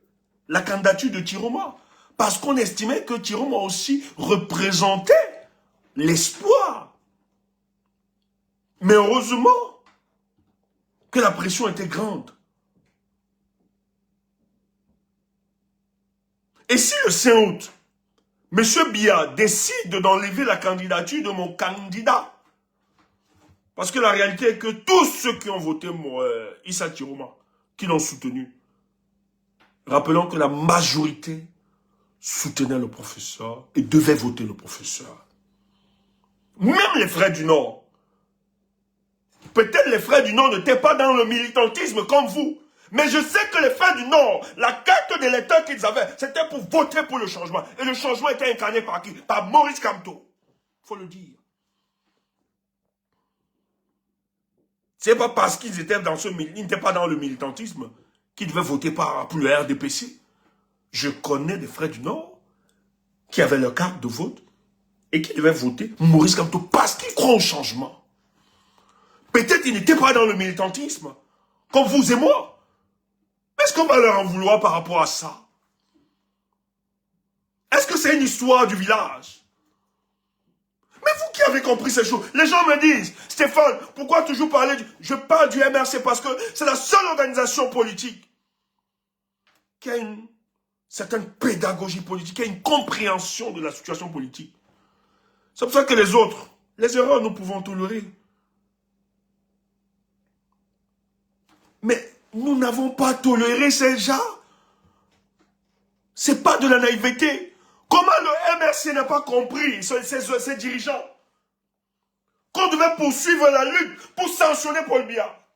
la candidature de Tiroma parce qu'on estimait que Tiroma aussi représentait l'espoir. Mais heureusement que la pression était grande. Et si le 5 août, M. Biya décide d'enlever la candidature de mon candidat, parce que la réalité est que tous ceux qui ont voté Issa Tiroma, qui l'ont soutenu, rappelons que la majorité soutenait le professeur et devait voter le professeur. Même les frères du Nord. Peut-être les frères du Nord n'étaient pas dans le militantisme comme vous. Mais je sais que les frères du Nord, la carte d'électeur qu'ils avaient, c'était pour voter pour le changement. Et le changement était incarné par qui? Par Maurice Kamto. Il faut le dire. C'est pas parce qu'ils étaient dans ils n'étaient pas dans le militantisme qu'ils devaient voter pour le RDPC. Je connais des frères du Nord qui avaient leur carte de vote et qui devaient voter Maurice Kamto parce qu'ils croient au changement. Peut-être qu'ils n'étaient pas dans le militantisme, comme vous et moi. Est-ce qu'on va leur en vouloir par rapport à ça? Est-ce que c'est une histoire du village? Mais vous qui avez compris ces choses, les gens me disent, Stéphane, pourquoi toujours parler du... Je parle du MRC parce que c'est la seule organisation politique qui a une certaine pédagogie politique, qui a une compréhension de la situation politique. C'est pour ça que les autres, les erreurs, nous pouvons tolérer. Mais nous n'avons pas toléré ces gens. C'est pas de la naïveté. Comment le MRC n'a pas compris, ses dirigeants, qu'on devait poursuivre la lutte pour sanctionner Paul Biya?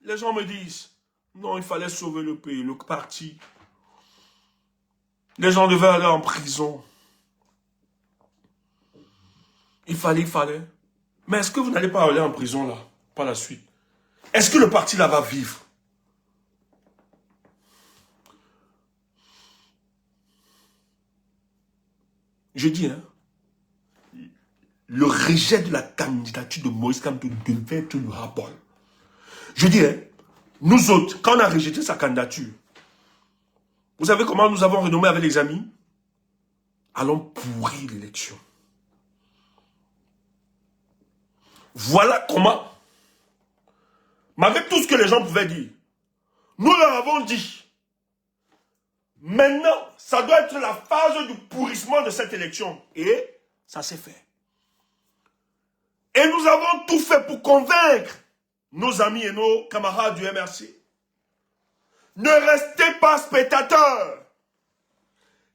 Les gens me disent, non, il fallait sauver le pays, le parti. Les gens devaient aller en prison. Il fallait. Mais est-ce que vous n'allez pas aller en prison là, par la suite? Est-ce que le parti là va vivre? Je dis, hein, le rejet de la candidature de Maurice Kamto devait être le ras-bol. Je dis, hein, nous autres, quand on a rejeté sa candidature, vous savez comment nous avons renommé avec les amis? Allons pourrir l'élection. Voilà comment, malgré tout ce que les gens pouvaient dire, nous leur avons dit, maintenant, ça doit être la phase du pourrissement de cette élection. Et ça s'est fait. Et nous avons tout fait pour convaincre nos amis et nos camarades du MRC. Ne restez pas spectateurs.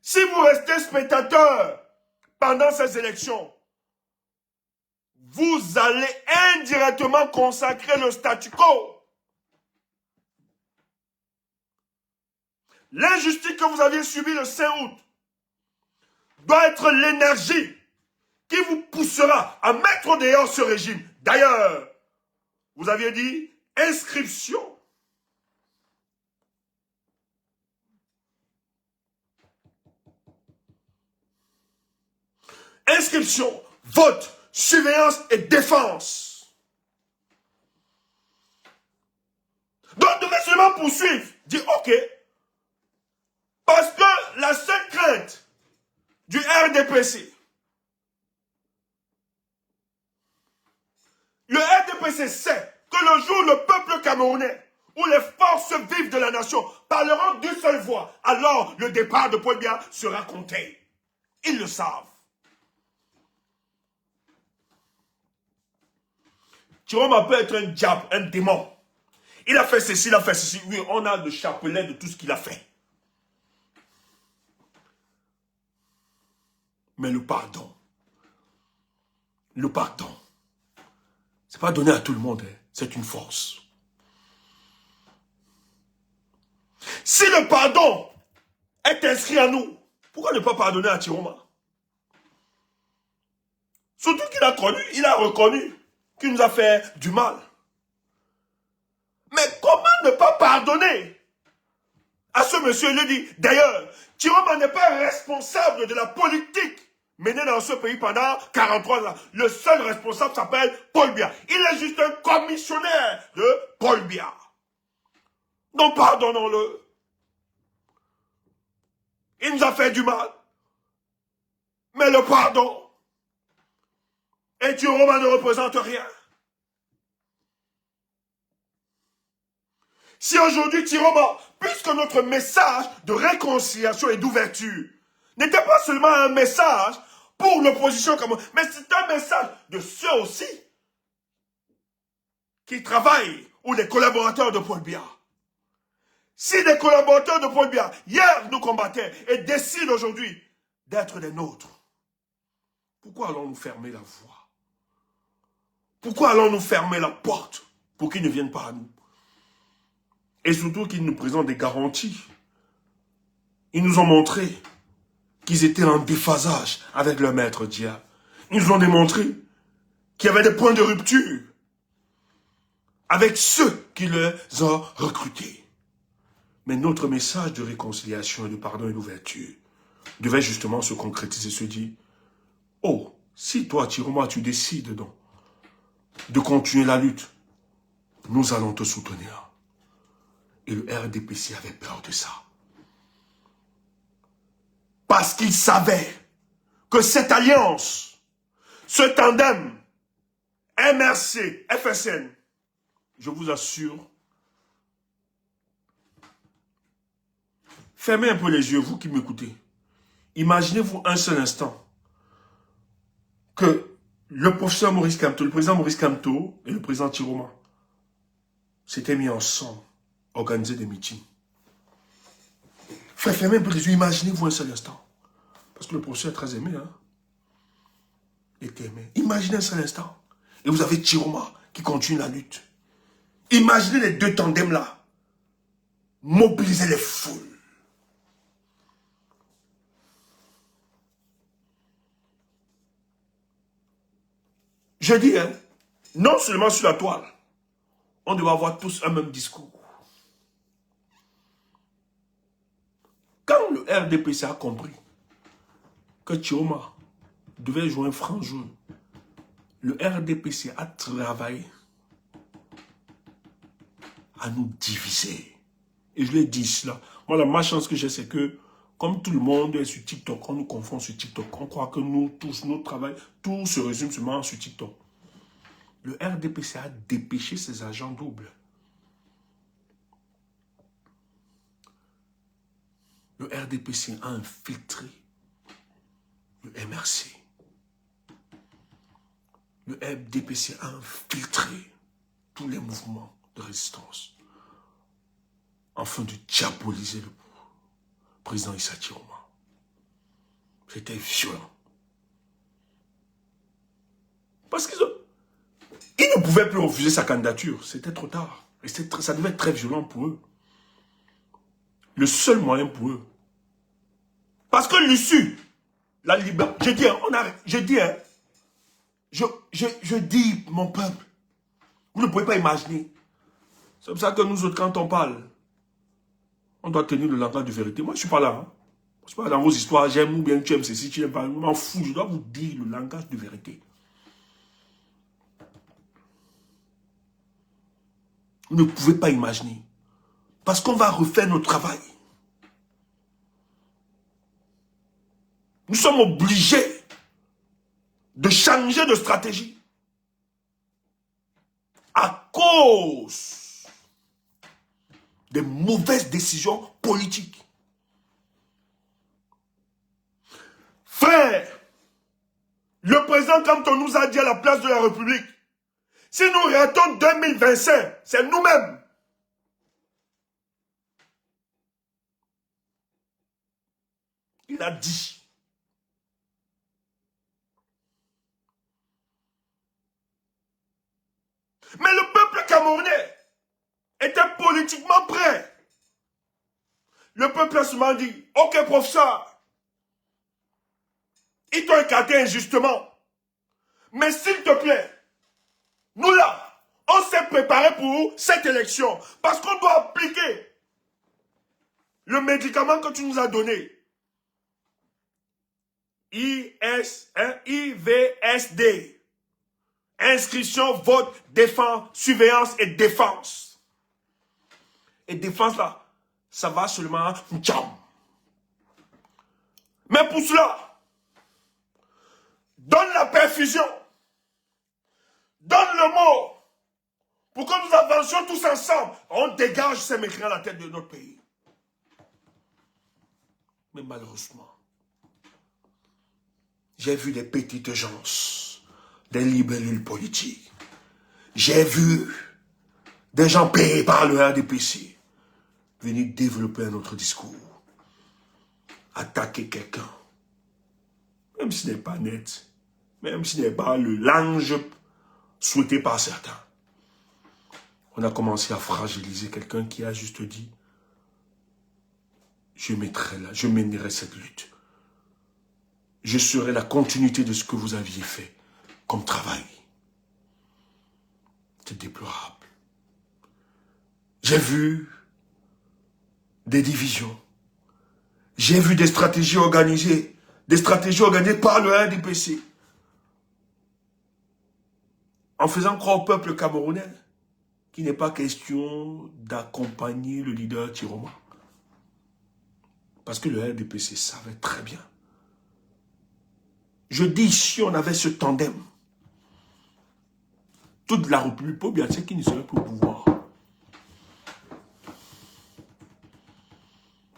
Si vous restez spectateurs pendant ces élections, vous allez indirectement consacrer le statu quo. L'injustice que vous aviez subie le 5 août doit être l'énergie qui vous poussera à mettre dehors ce régime. D'ailleurs, vous aviez dit inscription. inscription, vote, surveillance et défense. Donc, on devait seulement poursuivre. Dire, ok. Parce que la seule crainte du RDPC, le RDPC sait que le jour où le peuple camerounais où les forces vives de la nation parleront d'une seule voix, alors le départ de Paul Biya sera compté. Ils le savent. Chiroma peut être un diable, un démon. Il a fait ceci, il a fait ceci. Oui, on a le chapelet de tout ce qu'il a fait. Mais le pardon, c'est pas donné à tout le monde, hein. C'est une force. Si le pardon est inscrit en nous, pourquoi ne pas pardonner à Chiroma? Surtout qu'il a reconnu qu'il nous a fait du mal. Mais comment ne pas pardonner à ce monsieur? Il lui dit, d'ailleurs, Chiroma n'est pas responsable de la politique menée dans ce pays pendant 43 ans. Le seul responsable s'appelle Paul Biya. Il est juste un commissionnaire de Paul Biya. Donc pardonnons-le. Il nous a fait du mal. Mais le pardon. Et Chiroma ne représente rien. Si aujourd'hui Chiroma, puisque notre message de réconciliation et d'ouverture n'était pas seulement un message pour l'opposition, mais c'est un message de ceux aussi qui travaillent ou les collaborateurs de Paul Biya. Si des collaborateurs de Paul Biya, hier nous combattaient et décident aujourd'hui d'être des nôtres, pourquoi allons-nous fermer la voie? Pourquoi allons-nous fermer la porte pour qu'ils ne viennent pas à nous? Et surtout qu'ils nous présentent des garanties. Ils nous ont montré qu'ils étaient en déphasage avec leur maître diable. Ils nous ont démontré qu'il y avait des points de rupture avec ceux qui les ont recrutés. Mais notre message de réconciliation, de pardon et d'ouverture devait justement se concrétiser, se dire, oh, si toi, Chiroma, tu décides donc de continuer la lutte, nous allons te soutenir. Et le RDPC avait peur de ça. Parce qu'il savait que cette alliance, ce tandem, MRC, FSN, je vous assure, fermez un peu les yeux, vous qui m'écoutez. Imaginez-vous un seul instant que le professeur Maurice Kamto, le président Maurice Kamto et le président Chiroma s'étaient mis ensemble, organiser des meetings. Frère, fermez un peu les yeux, imaginez-vous un seul instant. Parce que le professeur est très aimé, hein. Il est aimé. Imaginez un seul instant. Et vous avez Chiroma qui continue la lutte. Imaginez les deux tandems là. Mobiliser les foules. Je dis, hein, non seulement sur la toile, on doit avoir tous un même discours. Quand le RDPC a compris que Chiroma devait jouer un franc jeu, le RDPC a travaillé à nous diviser. Et je l'ai dit cela. Moi, ma chance que j'ai, c'est que, comme tout le monde est sur TikTok, on nous confond sur TikTok. On croit que nous, tous, notre travail, tout se résume seulement sur TikTok. Le RDPC a dépêché ses agents doubles. Le RDPC a infiltré le MRC. Le RDPC a infiltré tous les mouvements de résistance afin de diaboliser le président Issa Chiroma. C'était violent. Parce qu'ils ne pouvaient plus refuser sa candidature. C'était trop tard. Et ça devait être très violent pour eux. Le seul moyen pour eux. Parce que l'issue, la liberté, je dis, mon peuple, vous ne pouvez pas imaginer. C'est pour ça que nous autres, quand on parle, on doit tenir le langage de vérité. Moi, je ne suis pas là. Hein. C'est pas dans vos histoires, j'aime ou bien tu aimes ceci, tu n'aimes pas. Je m'en fous, je dois vous dire le langage de vérité. Vous ne pouvez pas imaginer. Parce qu'on va refaire notre travail. Nous sommes obligés de changer de stratégie. À cause des mauvaises décisions politiques. Frère, le président Cameton nous a dit à la place de la République, si nous ratons 2025, c'est nous-mêmes. Il a dit. Mais le peuple camerounais était politiquement prêt. Le peuple a seulement dit, ok professeur, ils t'ont écarté injustement. Mais s'il te plaît, nous là, on s'est préparé pour cette élection. Parce qu'on doit appliquer le médicament que tu nous as donné. IVSD. Inscription, vote, défense, surveillance et défense. Et défense là, ça va seulement jam. Mais pour cela, donne la perfusion. Donne le mot. Pour que nous avancions tous ensemble. On dégage ces mécréants à la tête de notre pays. Mais malheureusement, j'ai vu des petites gens, des libellules politiques. J'ai vu des gens payés par le RDPC venir développer un autre discours. Attaquer quelqu'un. Même si ce n'est pas net. Même si ce n'est pas le l'ange souhaité par certains. On a commencé à fragiliser quelqu'un qui a juste dit je mènerai cette lutte. Je serai la continuité de ce que vous aviez fait comme travail. C'est déplorable. J'ai vu des divisions. J'ai vu des stratégies organisées. Des stratégies organisées par le RDPC. En faisant croire au peuple camerounais qu'il n'est pas question d'accompagner le leader Tiroma. Parce que le RDPC savait très bien. Je dis, si on avait ce tandem, toute la République Pobiatique qui ne serait plus au pouvoir.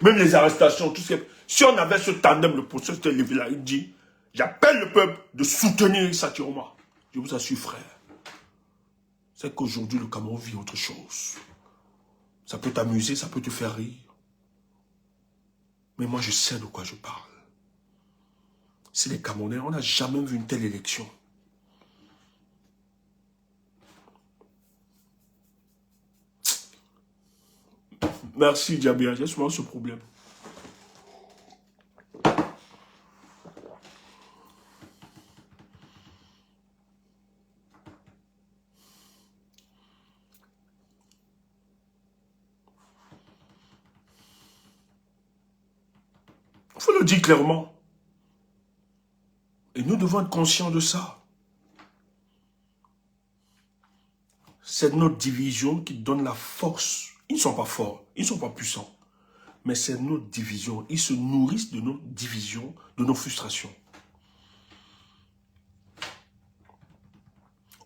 Même les arrestations, tout ce qui... Si on avait ce tandem, le processus de levé là, il dit, j'appelle le peuple de soutenir Satiroma. Je vous assure, frère. C'est qu'aujourd'hui, le Cameroun vit autre chose. Ça peut t'amuser, ça peut te faire rire. Mais moi, je sais de quoi je parle. C'est les Camerounais, on n'a jamais vu une telle élection. Merci, Diabia, j'ai souvent ce problème. Il faut le dire clairement. Et nous devons être conscients de ça. C'est notre division qui donne la force. Ils ne sont pas forts, ils ne sont pas puissants. Mais c'est notre division. Ils se nourrissent de nos divisions, de nos frustrations.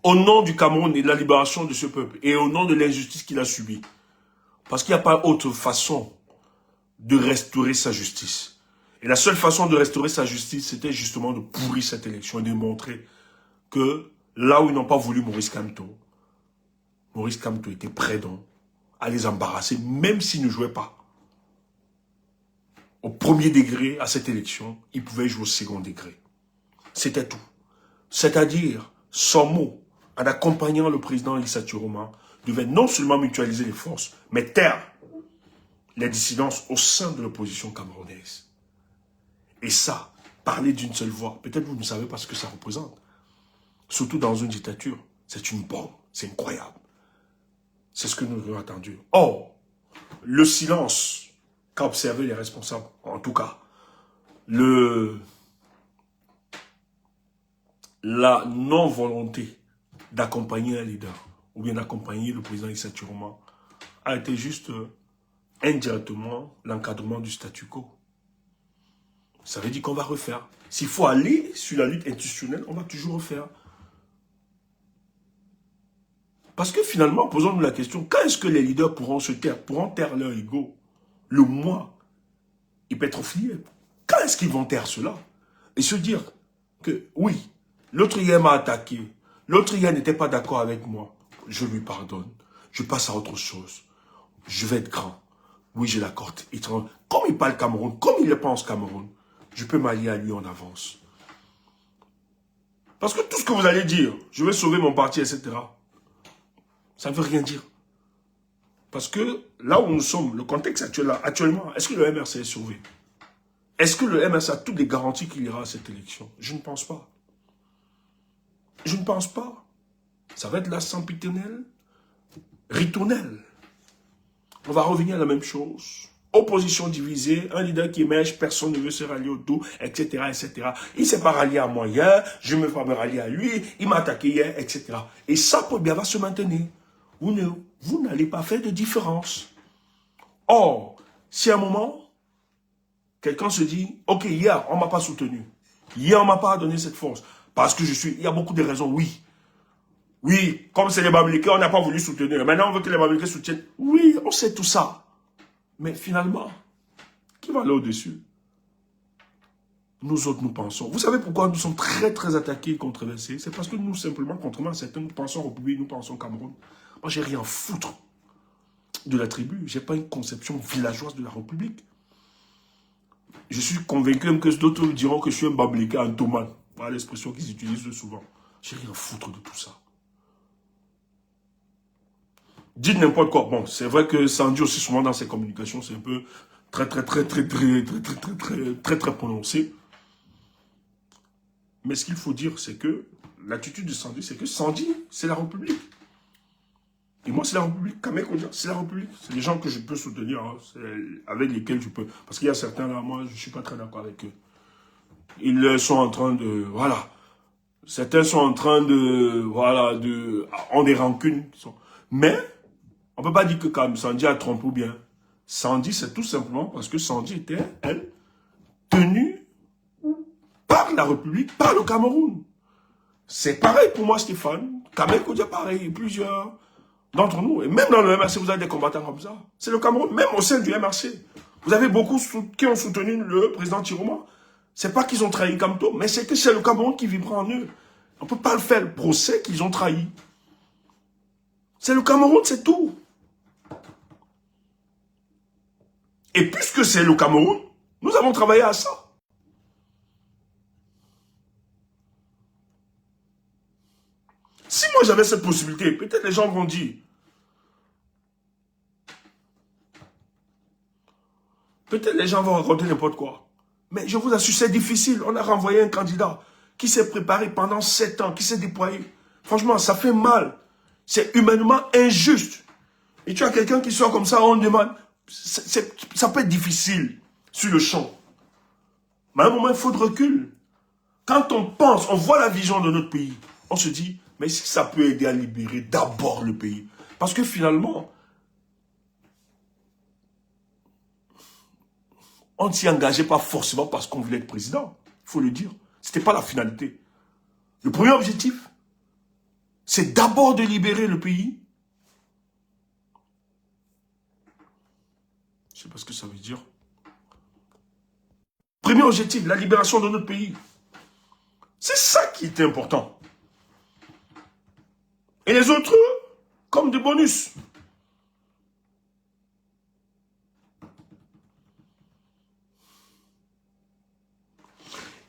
Au nom du Cameroun et de la libération de ce peuple, et au nom de l'injustice qu'il a subie, parce qu'il n'y a pas autre façon de restaurer sa justice. Et la seule façon de restaurer sa justice, c'était justement de pourrir cette élection et de montrer que là où ils n'ont pas voulu Maurice Kamto était prêt donc à les embarrasser, même s'ils ne jouaient pas au premier degré à cette élection, ils pouvaient jouer au second degré. C'était tout. C'est-à-dire, son mot, en accompagnant le président Issa Tiroma, devait non seulement mutualiser les forces, mais taire les dissidences au sein de l'opposition camerounaise. Et ça, parler d'une seule voix, peut-être vous ne savez pas ce que ça représente. Surtout dans une dictature, c'est une bombe, c'est incroyable. C'est ce que nous avons attendu. Or, le silence qu'a observé les responsables, en tout cas, la non-volonté d'accompagner un leader, ou bien d'accompagner le président Issa Chiroma, a été juste indirectement l'encadrement du statu quo. Ça veut dire qu'on va refaire. S'il faut aller sur la lutte institutionnelle, on va toujours refaire. Parce que finalement, posons-nous la question, quand est-ce que les leaders pourront se taire, pourront taire leur ego? Le moi hypertrophié. Quand est-ce qu'ils vont taire cela? Et se dire que oui, l'autre hier m'a attaqué, l'autre hier n'était pas d'accord avec moi, je lui pardonne, je passe à autre chose, je vais être grand. Oui, je l'accorde. Comme il parle Cameroun, comme il le pense Cameroun, je peux m'allier à lui en avance. Parce que tout ce que vous allez dire, je vais sauver mon parti, etc., ça ne veut rien dire. Parce que là où nous sommes, le contexte actuellement, est-ce que le MRC est sauvé? Est-ce que le MRC a toutes les garanties qu'il ira à cette élection? Je ne pense pas. Je ne pense pas. Ça va être la sempiternelle ritournelle. On va revenir à la même chose. Opposition divisée, un leader qui émerge, personne ne veut se rallier autour, etc., etc. Il ne s'est pas rallié à moi hier, je ne veux pas me rallier à lui, il m'a attaqué hier, etc. Et ça, pour bien, va se maintenir. Vous n'allez pas faire de différence. Or, si à un moment, quelqu'un se dit, ok, hier, on ne m'a pas soutenu. Hier, on ne m'a pas donné cette force. Parce que il y a beaucoup de raisons, oui. Oui, comme c'est les Bamileke, on n'a pas voulu soutenir. Maintenant, on veut que les Bamileke soutiennent. Oui, on sait tout ça. Mais finalement, qui va aller au-dessus? Nous autres, nous pensons. Vous savez pourquoi nous sommes très, très attaqués et controversés? C'est parce que nous, simplement, contrairement à certains, nous pensons République, nous pensons Cameroun. Moi, j'ai rien à foutre de la tribu. Je n'ai pas une conception villageoise de la République. Je suis convaincu même que d'autres diront que je suis un Bamileke, un tomate. Voilà l'expression qu'ils utilisent souvent. J'ai rien à foutre de tout ça. Dites n'importe quoi. Bon, c'est vrai que Sandy aussi souvent dans ses communications, c'est un peu très prononcé. Mais ce qu'il faut dire, c'est que l'attitude de Sandy, c'est que Sandy, c'est la République. Et moi, c'est la République. Kamekodia, c'est la République. C'est les gens que je peux soutenir, hein, avec lesquels je peux. Parce qu'il y a certains là, moi, je ne suis pas très d'accord avec eux. Ils sont en train de... Voilà. Certains sont en train de... Voilà, ont des rancunes. Mais... on ne peut pas dire que quand Sandy a trompé ou bien. Sandy, c'est tout simplement parce que Sandy était, elle, tenue par la République, par le Cameroun. C'est pareil pour moi, Stéphane. Kamekodia, pareil, plusieurs d'entre nous. Et même dans le MRC, vous avez des combattants comme ça. C'est le Cameroun, même au sein du MRC. Vous avez beaucoup qui ont soutenu le président Chiroma. C'est pas qu'ils ont trahi Kamto, mais c'est que c'est le Cameroun qui vibre en eux. On ne peut pas le faire le procès qu'ils ont trahi. C'est le Cameroun, c'est tout. Et puisque c'est le Cameroun, nous avons travaillé à ça. Si moi j'avais cette possibilité, peut-être les gens vont dire. Peut-être les gens vont raconter n'importe quoi. Mais je vous assure, c'est difficile. On a renvoyé un candidat qui s'est préparé pendant 7 ans, qui s'est déployé. Franchement, ça fait mal. C'est humainement injuste. Et tu as quelqu'un qui sort comme ça, on demande... ça peut être difficile sur le champ. Mais à un moment, il faut de recul. Quand on pense, on voit la vision de notre pays, on se dit, mais si ça peut aider à libérer d'abord le pays. Parce que finalement, on ne s'y engageait pas forcément parce qu'on voulait être président. Il faut le dire. Ce n'était pas la finalité. Le premier objectif, c'est d'abord de libérer le pays. Je ne sais pas ce que ça veut dire. Premier objectif, la libération de notre pays. C'est ça qui était important. Et les autres, comme des bonus.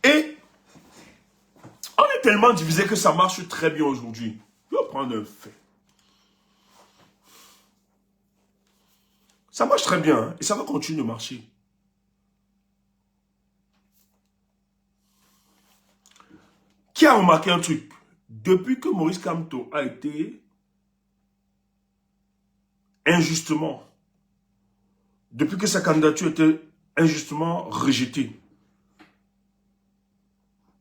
Et on est tellement divisé que ça marche très bien aujourd'hui. Je vais prendre un fait. Ça marche très bien, hein, et ça va continuer de marcher. Qui a remarqué un truc? Depuis que Maurice Kamto a été injustement, depuis que sa candidature était injustement rejetée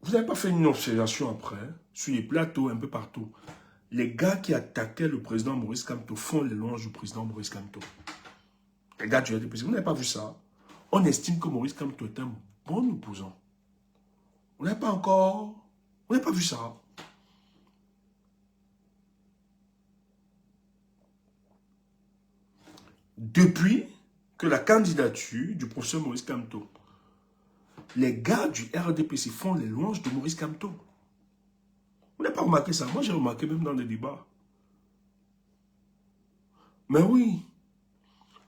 Vous n'avez pas fait une observation après, sur les plateaux, un peu partout. Les gars qui attaquaient le président Maurice Kamto font les louanges du président Maurice Kamto. Les gars du RDPC, vous n'avez pas vu ça? On estime que Maurice Kamto est un bon opposant. Vous n'avez pas encore... Vous n'avez pas vu ça? Depuis que la candidature du professeur Maurice Kamto, les gars du RDPC font les louanges de Maurice Kamto. Vous n'avez pas remarqué ça? Moi, j'ai remarqué même dans les débats. Mais oui,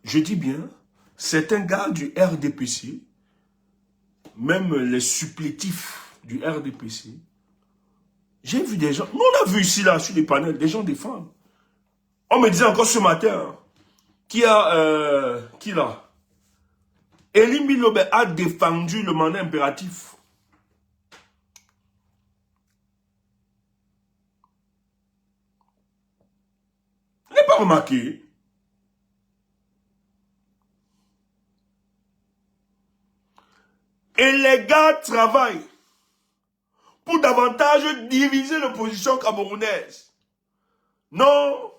je dis bien, certains gars du RDPC, même les supplétifs du RDPC, j'ai vu des gens, nous on a vu ici, là, sur les panels, des gens défendre. On me disait encore ce matin, qui là Elie Milobe a défendu le mandat impératif. Vous n'avez pas remarqué? Et les gars travaillent pour davantage diviser l'opposition camerounaise. Non.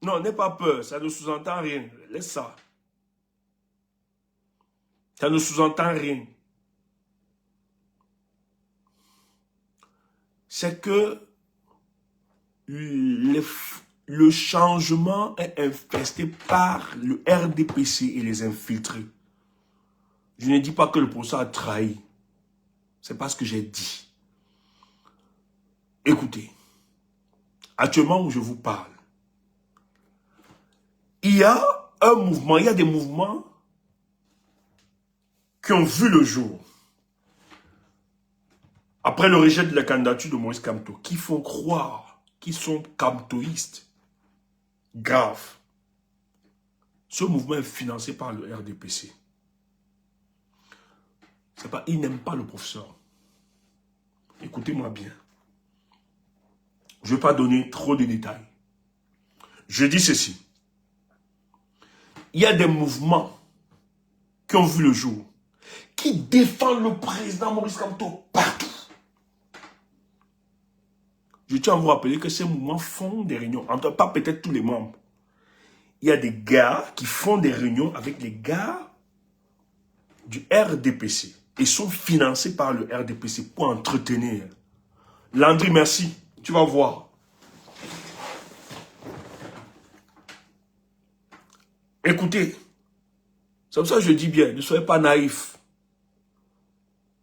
Non, n'aie pas peur, ça ne sous-entend rien. Laisse ça. Ça ne sous-entend rien. C'est que le changement est infesté par le RDPC et les infiltrés. Je ne dis pas que le procès a trahi. C'est pas ce que j'ai dit. Écoutez, actuellement où je vous parle, il y a un mouvement, il y a des mouvements qui ont vu le jour après le rejet de la candidature de Maurice Kamto, qui font croire qu'ils sont kamtoïstes. Grave. Ce mouvement est financé par le RDPC. C'est pas, ils n'aiment pas le professeur. Écoutez-moi bien. Je ne vais pas donner trop de détails. Je dis ceci. Il y a des mouvements qui ont vu le jour, qui défendent le président Maurice Kamto partout. Je tiens à vous rappeler que ces mouvements font des réunions, en tout cas pas peut-être tous les membres. Il y a des gars qui font des réunions avec les gars du RDPC et sont financés par le RDPC pour entretenir. Landry, merci, tu vas voir. Écoutez, c'est pour ça que je dis bien, ne soyez pas naïfs.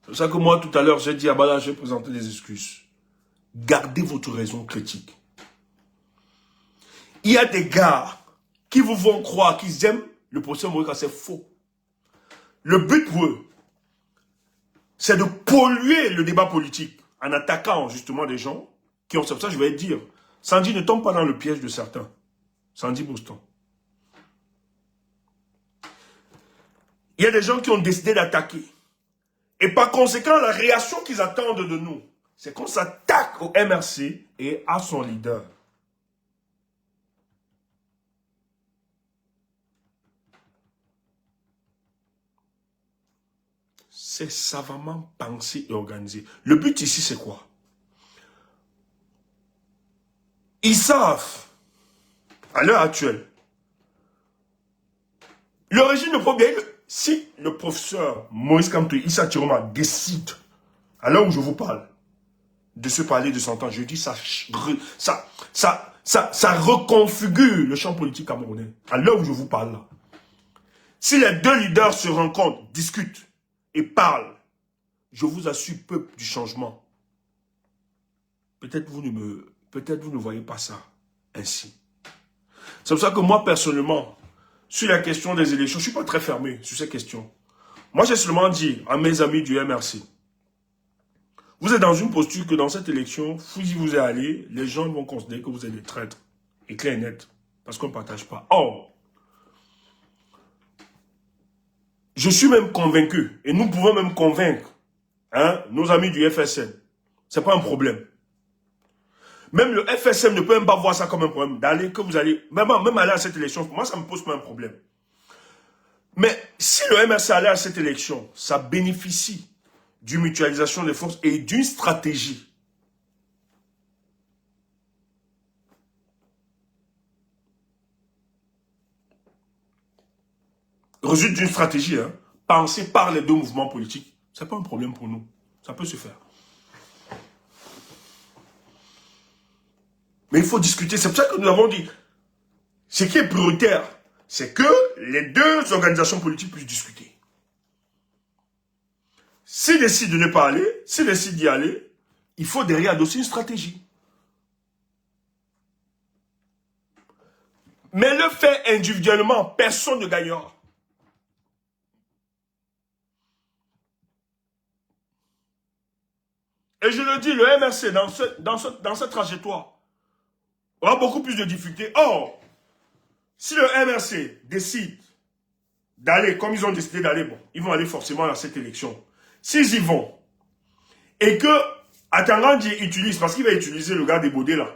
C'est pour ça que moi, tout à l'heure, j'ai dit, ah bah là, je vais présenter des excuses. Gardez votre raison critique. Il y a des gars qui vous vont croire qu'ils aiment le procès Maurice, c'est faux. Le but pour eux, c'est de polluer le débat politique en attaquant justement des gens qui ont... C'est pour ça que je vais dire, Sandy ne tombe pas dans le piège de certains. Sandy Boston. Il y a des gens qui ont décidé d'attaquer. Et par conséquent, la réaction qu'ils attendent de nous, c'est qu'on s'attaque au MRC et à son leader. C'est savamment pensé et organisé. Le but ici, c'est quoi? Ils savent, à l'heure actuelle, le régime de problème, si le professeur Maurice Kamto, Issa Chiroma décide, à l'heure où je vous parle, de se parler de son temps, je dis ça reconfigure le champ politique camerounais. À l'heure où je vous parle là. Si les deux leaders se rencontrent, discutent et parlent, je vous assure, peuple du changement, peut-être vous ne voyez pas ça ainsi. C'est pour ça que moi, personnellement, sur la question des élections, je ne suis pas très fermé sur ces questions. Moi, j'ai seulement dit à mes amis du MRC, vous êtes dans une posture que dans cette élection, si vous y allez, les gens vont considérer que vous êtes des traîtres. Et clair et net. Parce qu'on ne partage pas. Or, je suis même convaincu, et nous pouvons même convaincre nos amis du FSM. Ce n'est pas un problème. Même le FSM ne peut même pas voir ça comme un problème. D'aller, que vous allez, même aller à cette élection, moi ça ne me pose pas un problème. Mais si le MRC allait à cette élection, ça bénéficie d'une mutualisation des forces et d'une stratégie. Résulte d'une stratégie, hein, pensée par les deux mouvements politiques. Ce n'est pas un problème pour nous. Ça peut se faire. Mais il faut discuter. C'est pour ça que nous avons dit, ce qui est prioritaire, c'est que les deux organisations politiques puissent discuter. S'ils décident de ne pas aller, s'ils décident d'y aller, il faut derrière adosser une stratégie. Mais le fait individuellement, personne ne gagnera. Et je le dis, le MRC, dans cette trajectoire, aura beaucoup plus de difficultés. Or, si le MRC décide d'aller, comme ils ont décidé d'aller, bon, ils vont aller forcément à cette élection. S'ils y vont, et que Atangandi utilise, parce qu'il va utiliser le gars d'Ebodé là,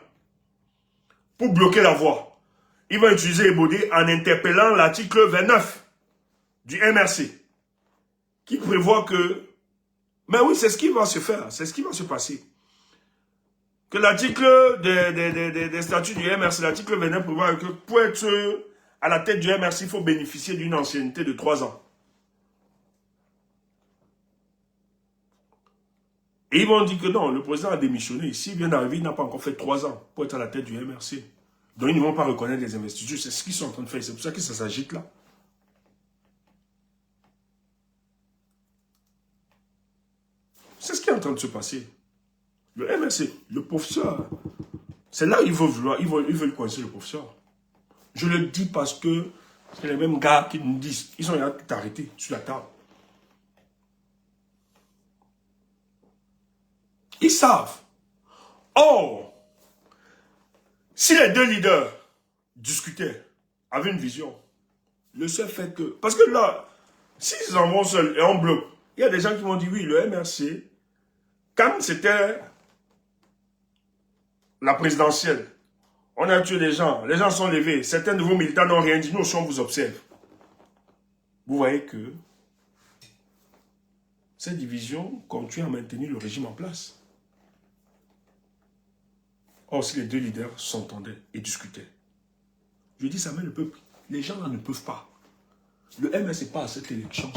pour bloquer la voie, il va utiliser Ebodé en interpellant l'article 29 du MRC, qui prévoit que, mais oui, c'est ce qui va se faire, c'est ce qui va se passer. Que l'article des statuts du MRC, l'article 29 prévoit que pour être à la tête du MRC, il faut bénéficier d'une ancienneté de 3 ans. Et ils vont dire que non, le président a démissionné. S'il vient d'arriver, il n'a pas encore fait 3 ans pour être à la tête du MRC. Donc ils ne vont pas reconnaître les investitures. C'est ce qu'ils sont en train de faire. C'est pour ça que ça s'agite là. C'est ce qui est en train de se passer. Le MRC, le professeur, c'est là qu'ils veulent coincer le professeur. Je le dis parce que c'est les mêmes gars qui nous disent, ils ont rien tout arrêté sur la table. Ils savent. Or, si les deux leaders discutaient, avaient une vision, le seul fait que... Parce que là, s'ils en vont seuls et en bloc, il y a des gens qui m'ont dit, oui, le MRC, quand c'était la présidentielle, on a tué les gens sont levés, certains de vos militants n'ont rien dit, nous aussi on vous observe. Vous voyez que cette division continue à maintenir le régime en place. Or, si les deux leaders s'entendaient et discutaient, je dis ça met le peuple. Les gens là ne peuvent pas. Le MRC n'est pas à cette élection.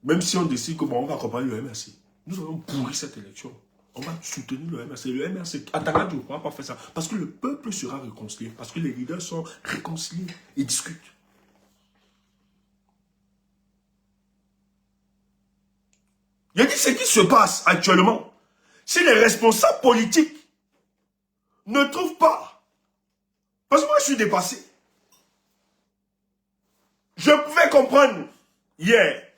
Même si on décide que bon, on va accompagner le MRC, nous allons pourrir cette élection. On va soutenir le MRC. Le MRC, Atangandi ne pourra pas faire ça. Parce que le peuple sera réconcilié. Parce que les leaders sont réconciliés et discutent. Je dis ce qui se passe actuellement. Si les responsables politiques ne trouvent pas, parce que moi je suis dépassé, je pouvais comprendre hier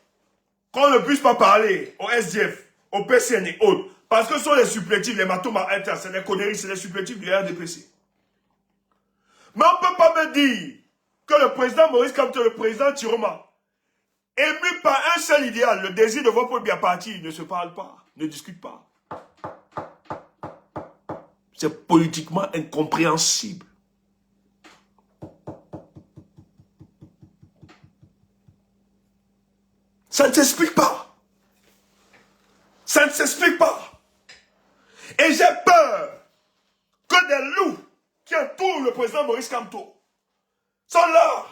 qu'on ne puisse pas parler au SDF, au PCN et autres, parce que ce sont les supplétifs, les matomas inter, c'est les conneries, c'est les supplétifs du RDPC. Mais on ne peut pas me dire que le président Maurice Kamto, le président Tiroma, ému par un seul idéal, le désir de voir pour bien partir, ne se parlent pas, ne discutent pas. C'est politiquement incompréhensible. Ça ne s'explique pas. Ça ne s'explique pas. Et j'ai peur que des loups qui entourent le président Maurice Kamto sont là,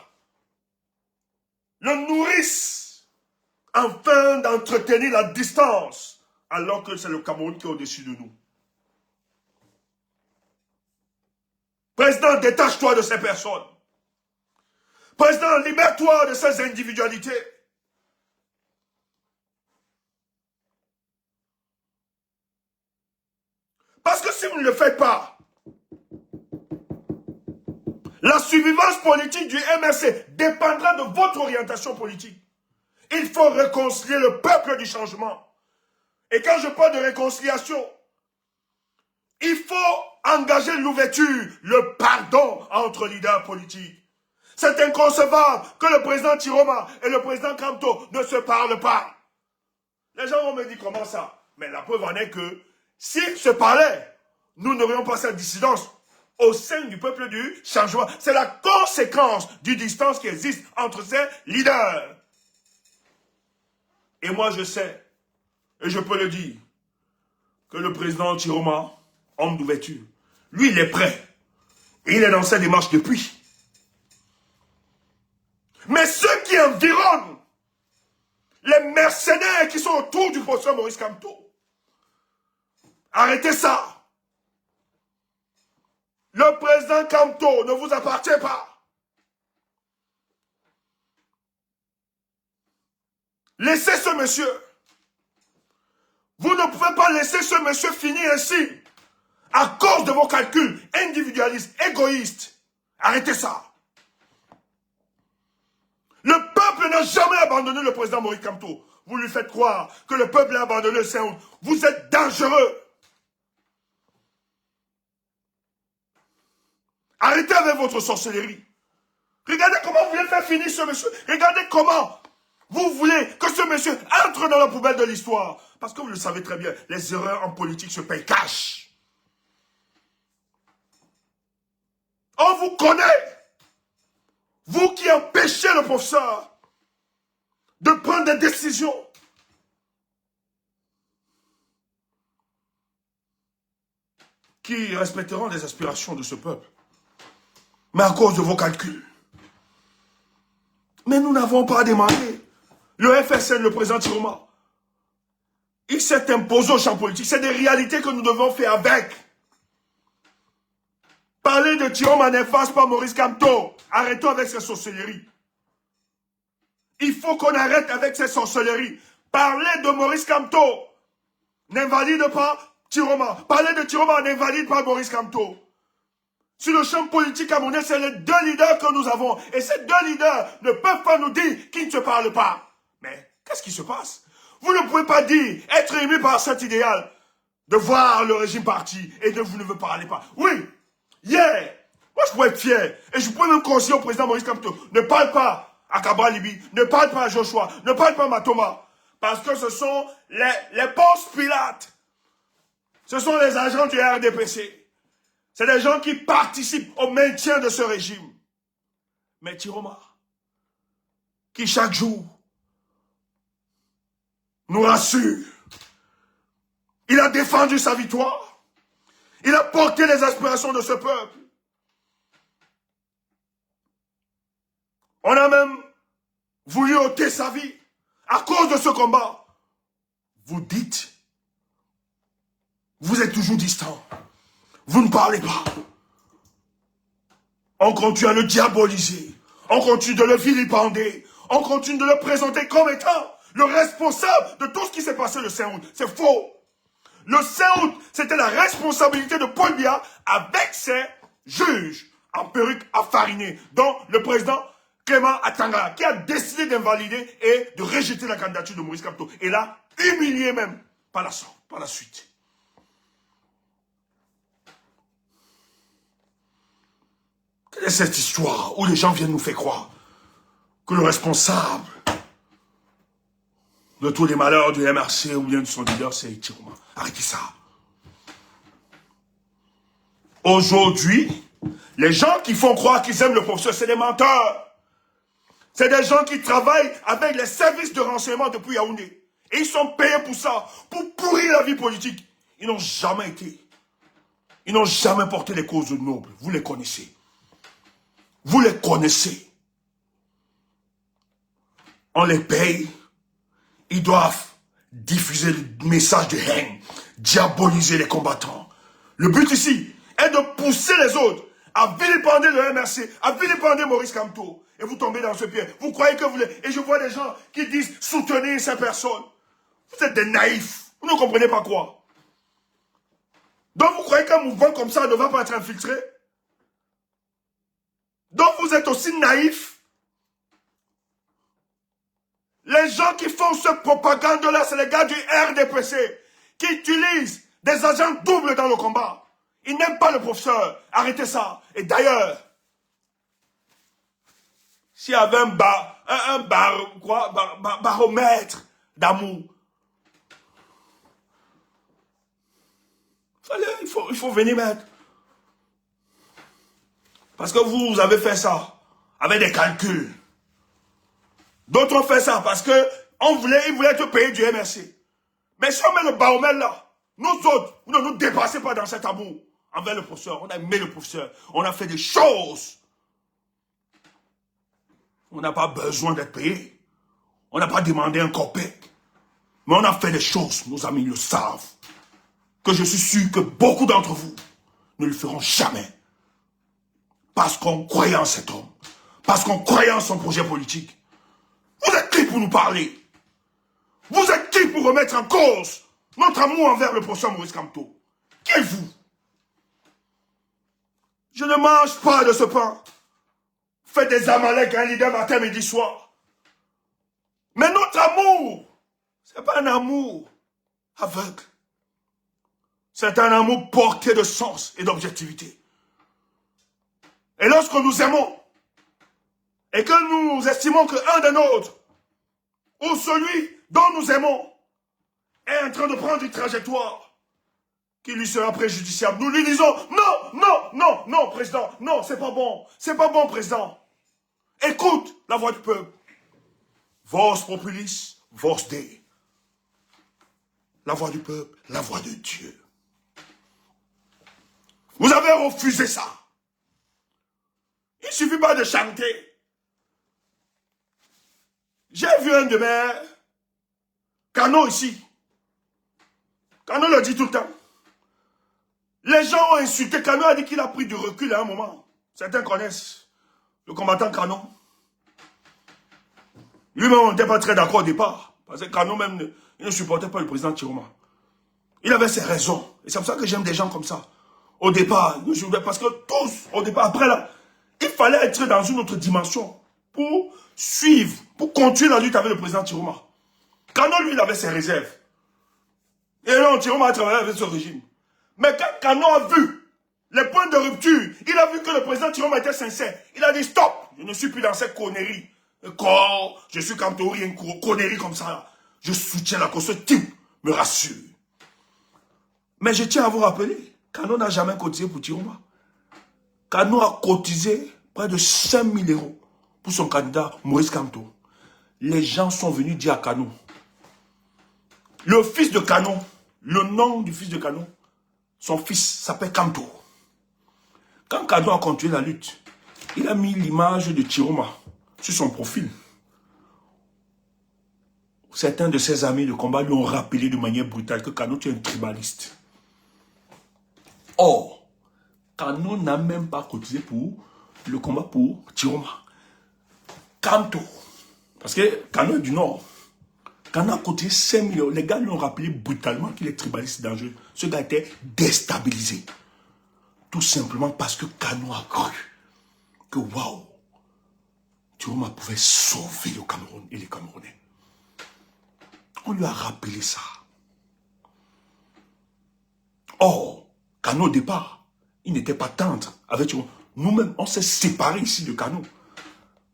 le nourrissent afin d'entretenir la distance alors que c'est le Cameroun qui est au-dessus de nous. Président, détache-toi de ces personnes. Président, libère-toi de ces individualités. Parce que si vous ne le faites pas, la survivance politique du MRC dépendra de votre orientation politique. Il faut réconcilier le peuple du changement. Et quand je parle de réconciliation, il faut engager l'ouverture, le pardon entre leaders politiques. C'est inconcevable que le président Tiroma et le président Kamto ne se parlent pas. Les gens vont me dire comment ça. Mais la preuve en est que s'ils se parlaient, nous n'aurions pas cette dissidence. au sein du peuple du changement. C'est la conséquence du distance qui existe entre ces leaders. Et moi, je sais, et je peux le dire, que le président Chiroma, homme d'ouverture, lui, il est prêt. Et il est dans sa démarche depuis. Mais ceux qui environnent les mercenaires qui sont autour du professeur Maurice Kamto, arrêtez ça. Le président Kamto ne vous appartient pas. Laissez ce monsieur. Vous ne pouvez pas laisser ce monsieur finir ainsi. À cause de vos calculs individualistes, égoïstes. Arrêtez ça. Le peuple n'a jamais abandonné le président Maurice Kamto. Vous lui faites croire que le peuple a abandonné le 5 août. Vous êtes dangereux. Arrêtez avec votre sorcellerie. Regardez comment vous voulez faire finir ce monsieur. Regardez comment vous voulez que ce monsieur entre dans la poubelle de l'histoire. Parce que vous le savez très bien, les erreurs en politique se payent cash. On vous connaît. Vous qui empêchez le professeur de prendre des décisions. Qui respecteront les aspirations de ce peuple. Mais à cause de vos calculs. Mais nous n'avons pas demandé. Le FSN, le président Chiroma, il s'est imposé au champ politique. C'est des réalités que nous devons faire avec. Parler de Chiroma n'efface pas Maurice Kamto. Arrêtons avec ces sorcelleries. Il faut qu'on arrête avec ces sorcelleries. Parler de Maurice Kamto n'invalide pas Chiroma. Parler de Chiroma n'invalide pas Maurice Kamto. Sur le champ politique camerounais, c'est les deux leaders que nous avons. Et ces deux leaders ne peuvent pas nous dire qu'ils ne se parlent pas. Mais qu'est-ce qui se passe? Vous ne pouvez pas dire, être ému par cet idéal, de voir le régime parti et de vous ne vous parlez pas. Oui, moi je pourrais être fier. Et je pourrais même conseiller au président Maurice Kamto, ne parle pas à Kabra Libi, ne parle pas à Joshua, ne parle pas à Matoma. Parce que ce sont les Ponce Pilates. Ce sont les agents du RDPC. C'est des gens qui participent au maintien de ce régime. Mais Chiroma, qui chaque jour nous rassure, il a défendu sa victoire, il a porté les aspirations de ce peuple. On a même voulu ôter sa vie à cause de ce combat. Vous dites, vous êtes toujours distant. Vous ne parlez pas. On continue à le diaboliser. On continue de le vilipender. On continue de le présenter comme étant le responsable de tout ce qui s'est passé le 5 août. C'est faux. Le 5 août, c'était la responsabilité de Paul Biya avec ses juges en perruque affarinée, dont le président Clément Atanga, qui a décidé d'invalider et de rejeter la candidature de Maurice Kamto. Et l'a humilié même par la suite. Quelle est cette histoire où les gens viennent nous faire croire que le responsable de tous les malheurs du MRC ou bien de son leader, c'est Chiroma? Arrêtez ça. Aujourd'hui, les gens qui font croire qu'ils aiment le professeur, c'est des menteurs. C'est des gens qui travaillent avec les services de renseignement depuis Yaoundé. Et ils sont payés pour ça, pour pourrir la vie politique. Ils n'ont jamais été. Ils n'ont jamais porté les causes nobles. Vous les connaissez. Vous les connaissez. On les paye. Ils doivent diffuser le message de haine, diaboliser les combattants. Le but ici est de pousser les autres à vilipender le MRC, à vilipender Maurice Kamto. Et vous tombez dans ce piège. Vous croyez que vous les... Et je vois des gens qui disent soutenir ces personnes. Vous êtes des naïfs. Vous ne comprenez pas quoi. Donc vous croyez qu'un mouvement comme ça ne va pas être infiltré? Donc vous êtes aussi naïfs. Les gens qui font cette propagande-là, c'est les gars du RDPC qui utilisent des agents doubles dans le combat. Ils n'aiment pas le professeur. Arrêtez ça. Et d'ailleurs, s'il y avait un baromètre d'amour, il faut venir mettre. Parce que vous avez fait ça avec des calculs. D'autres ont fait ça parce que ils voulaient te payer du MRC. Mais si on met le baromètre là, nous autres, vous ne nous dépassez pas dans cet amour envers le professeur. On a aimé le professeur. On a fait des choses. On n'a pas besoin d'être payé. On n'a pas demandé un copec. Mais on a fait des choses, nos amis le savent. Que je suis sûr que beaucoup d'entre vous ne le feront jamais. Parce qu'on croyait en cet homme. Parce qu'on croyait en son projet politique. Vous êtes qui pour nous parler? Vous êtes qui pour remettre en cause notre amour envers le professeur Maurice Kamto? Qui êtes-vous? Je ne mange pas de ce pain. Faites des amaleks un leader matin, midi, soir. Mais notre amour, c'est pas un amour aveugle. C'est un amour porté de sens et d'objectivité. Et lorsque nous aimons, et que nous estimons qu'un des nôtres, ou celui dont nous aimons, est en train de prendre une trajectoire qui lui sera préjudiciable, nous lui disons, non, non, non, non, président, non, c'est pas bon, président. Écoute la voix du peuple. Vos populis, vos dei. La voix du peuple, la voix de Dieu. Vous avez refusé ça. Il ne suffit pas de chanter. J'ai vu un de mes canaux ici. Cano le dit tout le temps. Les gens ont insulté Cano, a dit qu'il a pris du recul à un moment. Certains connaissent le combattant Cano. Lui-même, on n'était pas très d'accord au départ. Parce que Cano même, il ne supportait pas le président Chiroma. Il avait ses raisons. Et c'est pour ça que j'aime des gens comme ça. Au départ, parce que tous, au départ, après là, il fallait être dans une autre dimension pour suivre, pour continuer la lutte avec le président Chiroma. Cano, lui, il avait ses réserves. Et non, Chiroma a travaillé avec ce régime. Mais quand Cano a vu les points de rupture, il a vu que le président Chiroma était sincère. Il a dit stop, je ne suis plus dans cette connerie. Je suis Kantori, une connerie comme ça. Je soutiens la cause, ce type me rassure. Mais je tiens à vous rappeler, Cano n'a jamais cotisé pour Chiroma. Cano a cotisé près de 5 000 € pour son candidat Maurice Kamto. Les gens sont venus dire à Cano, le fils de Cano, le nom du fils de Cano, son fils s'appelle Kamto. Quand Cano a continué la lutte, il a mis l'image de Chiroma sur son profil. Certains de ses amis de combat lui ont rappelé de manière brutale que Cano est un tribaliste. Or, Cano n'a même pas cotisé pour le combat pour Chiroma. Kamto, parce que Cano est du Nord, Cano a cotisé 5 millions. Les gars lui ont rappelé brutalement qu'il est tribaliste dangereux. Ce gars était déstabilisé. Tout simplement parce que Cano a cru que waouh, Chiroma pouvait sauver le Cameroun et les Camerounais. On lui a rappelé ça. Or, Cano au départ, il n'était pas tendre avec Chiroma. Nous-mêmes, on s'est séparés ici de Cano.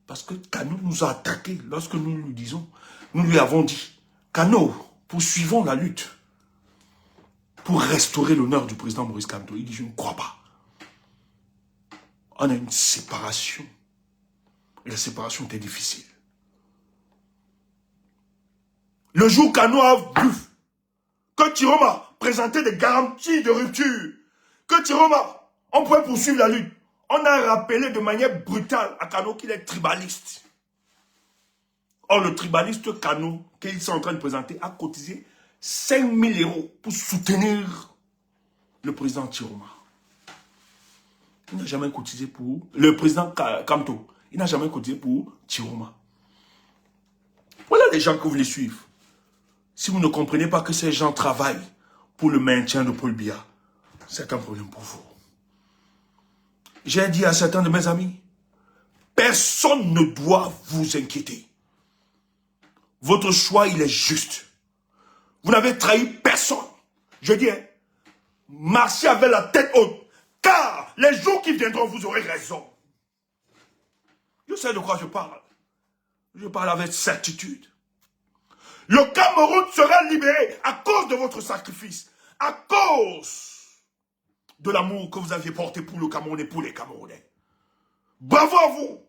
Parce que Cano nous a attaqués lorsque nous lui disons, nous lui avons dit, Cano, poursuivons la lutte pour restaurer l'honneur du président Maurice Kamto. Il dit, je ne crois pas. On a une séparation. Et la séparation était difficile. Le jour où Cano a vu que Chiroma présentait des garanties de rupture, que Chiroma, on pouvait poursuivre la lutte, on a rappelé de manière brutale à Cano qu'il est tribaliste. Or, le tribaliste Cano, qu'ils sont en train de présenter, a cotisé 5 000 € pour soutenir le président Chiroma. Il n'a jamais cotisé pour le président Kamto. Il n'a jamais cotisé pour Chiroma. Voilà les gens que vous voulez suivre. Si vous ne comprenez pas que ces gens travaillent pour le maintien de Paul Biya, c'est un problème pour vous. J'ai dit à certains de mes amis, personne ne doit vous inquiéter. Votre choix, il est juste. Vous n'avez trahi personne. Je dis, marchez avec la tête haute. Car les jours qui viendront, vous aurez raison. Je sais de quoi je parle. Je parle avec certitude. Le Cameroun sera libéré à cause de votre sacrifice. À cause de l'amour que vous aviez porté pour le Cameroun et pour les Camerounais. Bravo à vous.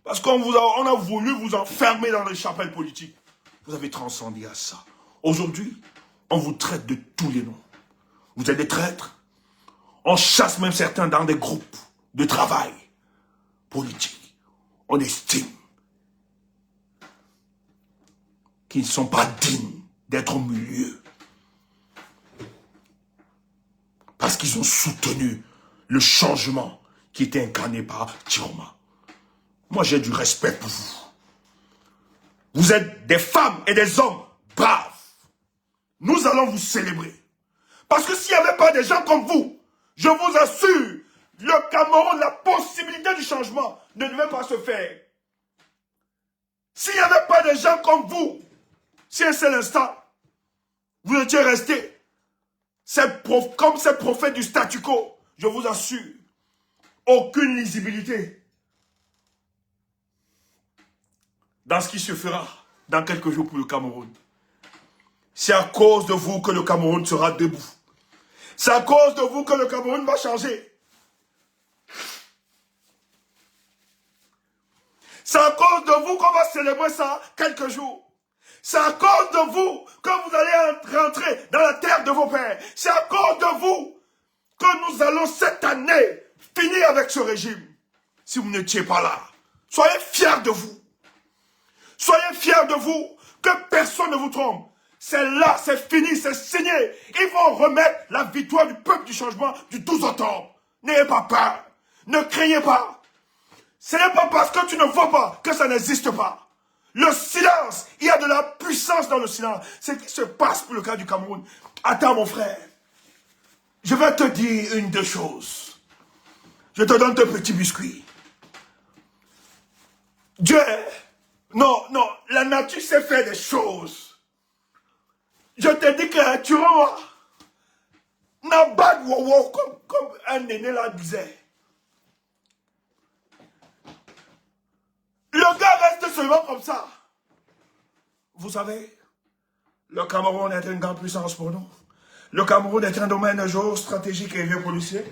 Parce on a voulu vous enfermer dans les chapelles politiques. Vous avez transcendé à ça. Aujourd'hui, on vous traite de tous les noms. Vous êtes des traîtres. On chasse même certains dans des groupes de travail politique. On estime qu'ils ne sont pas dignes d'être au milieu. Parce qu'ils ont soutenu le changement qui était incarné par Chiroma. Moi, j'ai du respect pour vous. Vous êtes des femmes et des hommes braves. Nous allons vous célébrer. Parce que s'il n'y avait pas des gens comme vous, je vous assure, le Cameroun, la possibilité du changement ne devait pas se faire. S'il n'y avait pas des gens comme vous, si un seul instant, vous étiez restés comme ces prophètes du statu quo, je vous assure, aucune lisibilité dans ce qui se fera dans quelques jours pour le Cameroun. C'est à cause de vous que le Cameroun sera debout. C'est à cause de vous que le Cameroun va changer. C'est à cause de vous qu'on va célébrer ça quelques jours. C'est à cause de vous que vous allez rentrer dans la terre de vos pères. C'est à cause de vous que nous allons cette année finir avec ce régime. Si vous n'étiez pas là, soyez fiers de vous. Soyez fiers de vous, que personne ne vous trompe. C'est là, c'est fini, c'est signé. Ils vont remettre la victoire du peuple du changement du 12 octobre. N'ayez pas peur. Ne craignez pas. Ce n'est pas parce que tu ne vois pas que ça n'existe pas. Le silence, il y a de la puissance dans le silence. C'est ce qui se passe pour le cas du Cameroun. Attends mon frère, je vais te dire une deux choses. Je te donne tes petits biscuits. Dieu, non, la nature sait faire des choses. Je te dis que tu vois, Nabad Wawa, comme un aîné là disait. Le gars reste seulement comme ça. Vous savez, le Cameroun est une grande puissance pour nous. Le Cameroun est un domaine géostratégique et géopolitique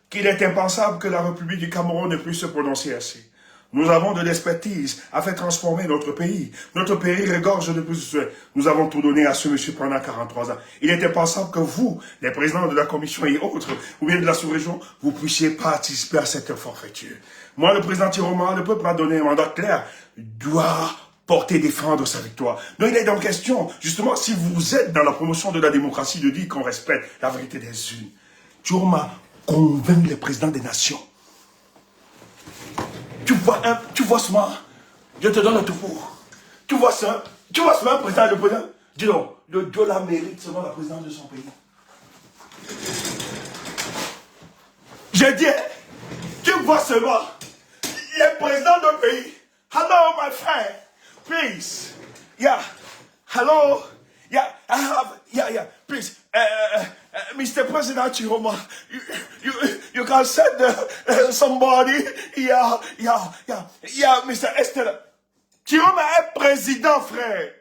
qu'il est impensable que la République du Cameroun ne puisse se prononcer ainsi. Nous avons de l'expertise à faire transformer notre pays. Notre pays regorge de plus de souhaits. Nous avons tout donné à ce monsieur pendant 43 ans. Il est impensable que vous, les présidents de la commission et autres, ou bien de la sous-région, vous puissiez participer à cette forfaiture. Moi, le président Chiroma, le peuple m'a donné un mandat clair, doit porter, défendre sa victoire. Donc il est dans question, justement, si vous êtes dans la promotion de la démocratie, de dire qu'on respecte la vérité des unes. Chiroma convainc les présidents des nations. Tu vois seulement, je te donne le topo. Tu vois seulement un président, le président. Dis donc, le dollar mérite seulement la présidence de son pays. J'ai dit, tu vois seulement les présidents d'un pays. Hello, my friend. Please. Yeah. Hello. Yeah, I have, yeah, please. Mr. President Chiroma, you can send somebody. Yeah, Mr. Estelle. Chiroma est président, frère.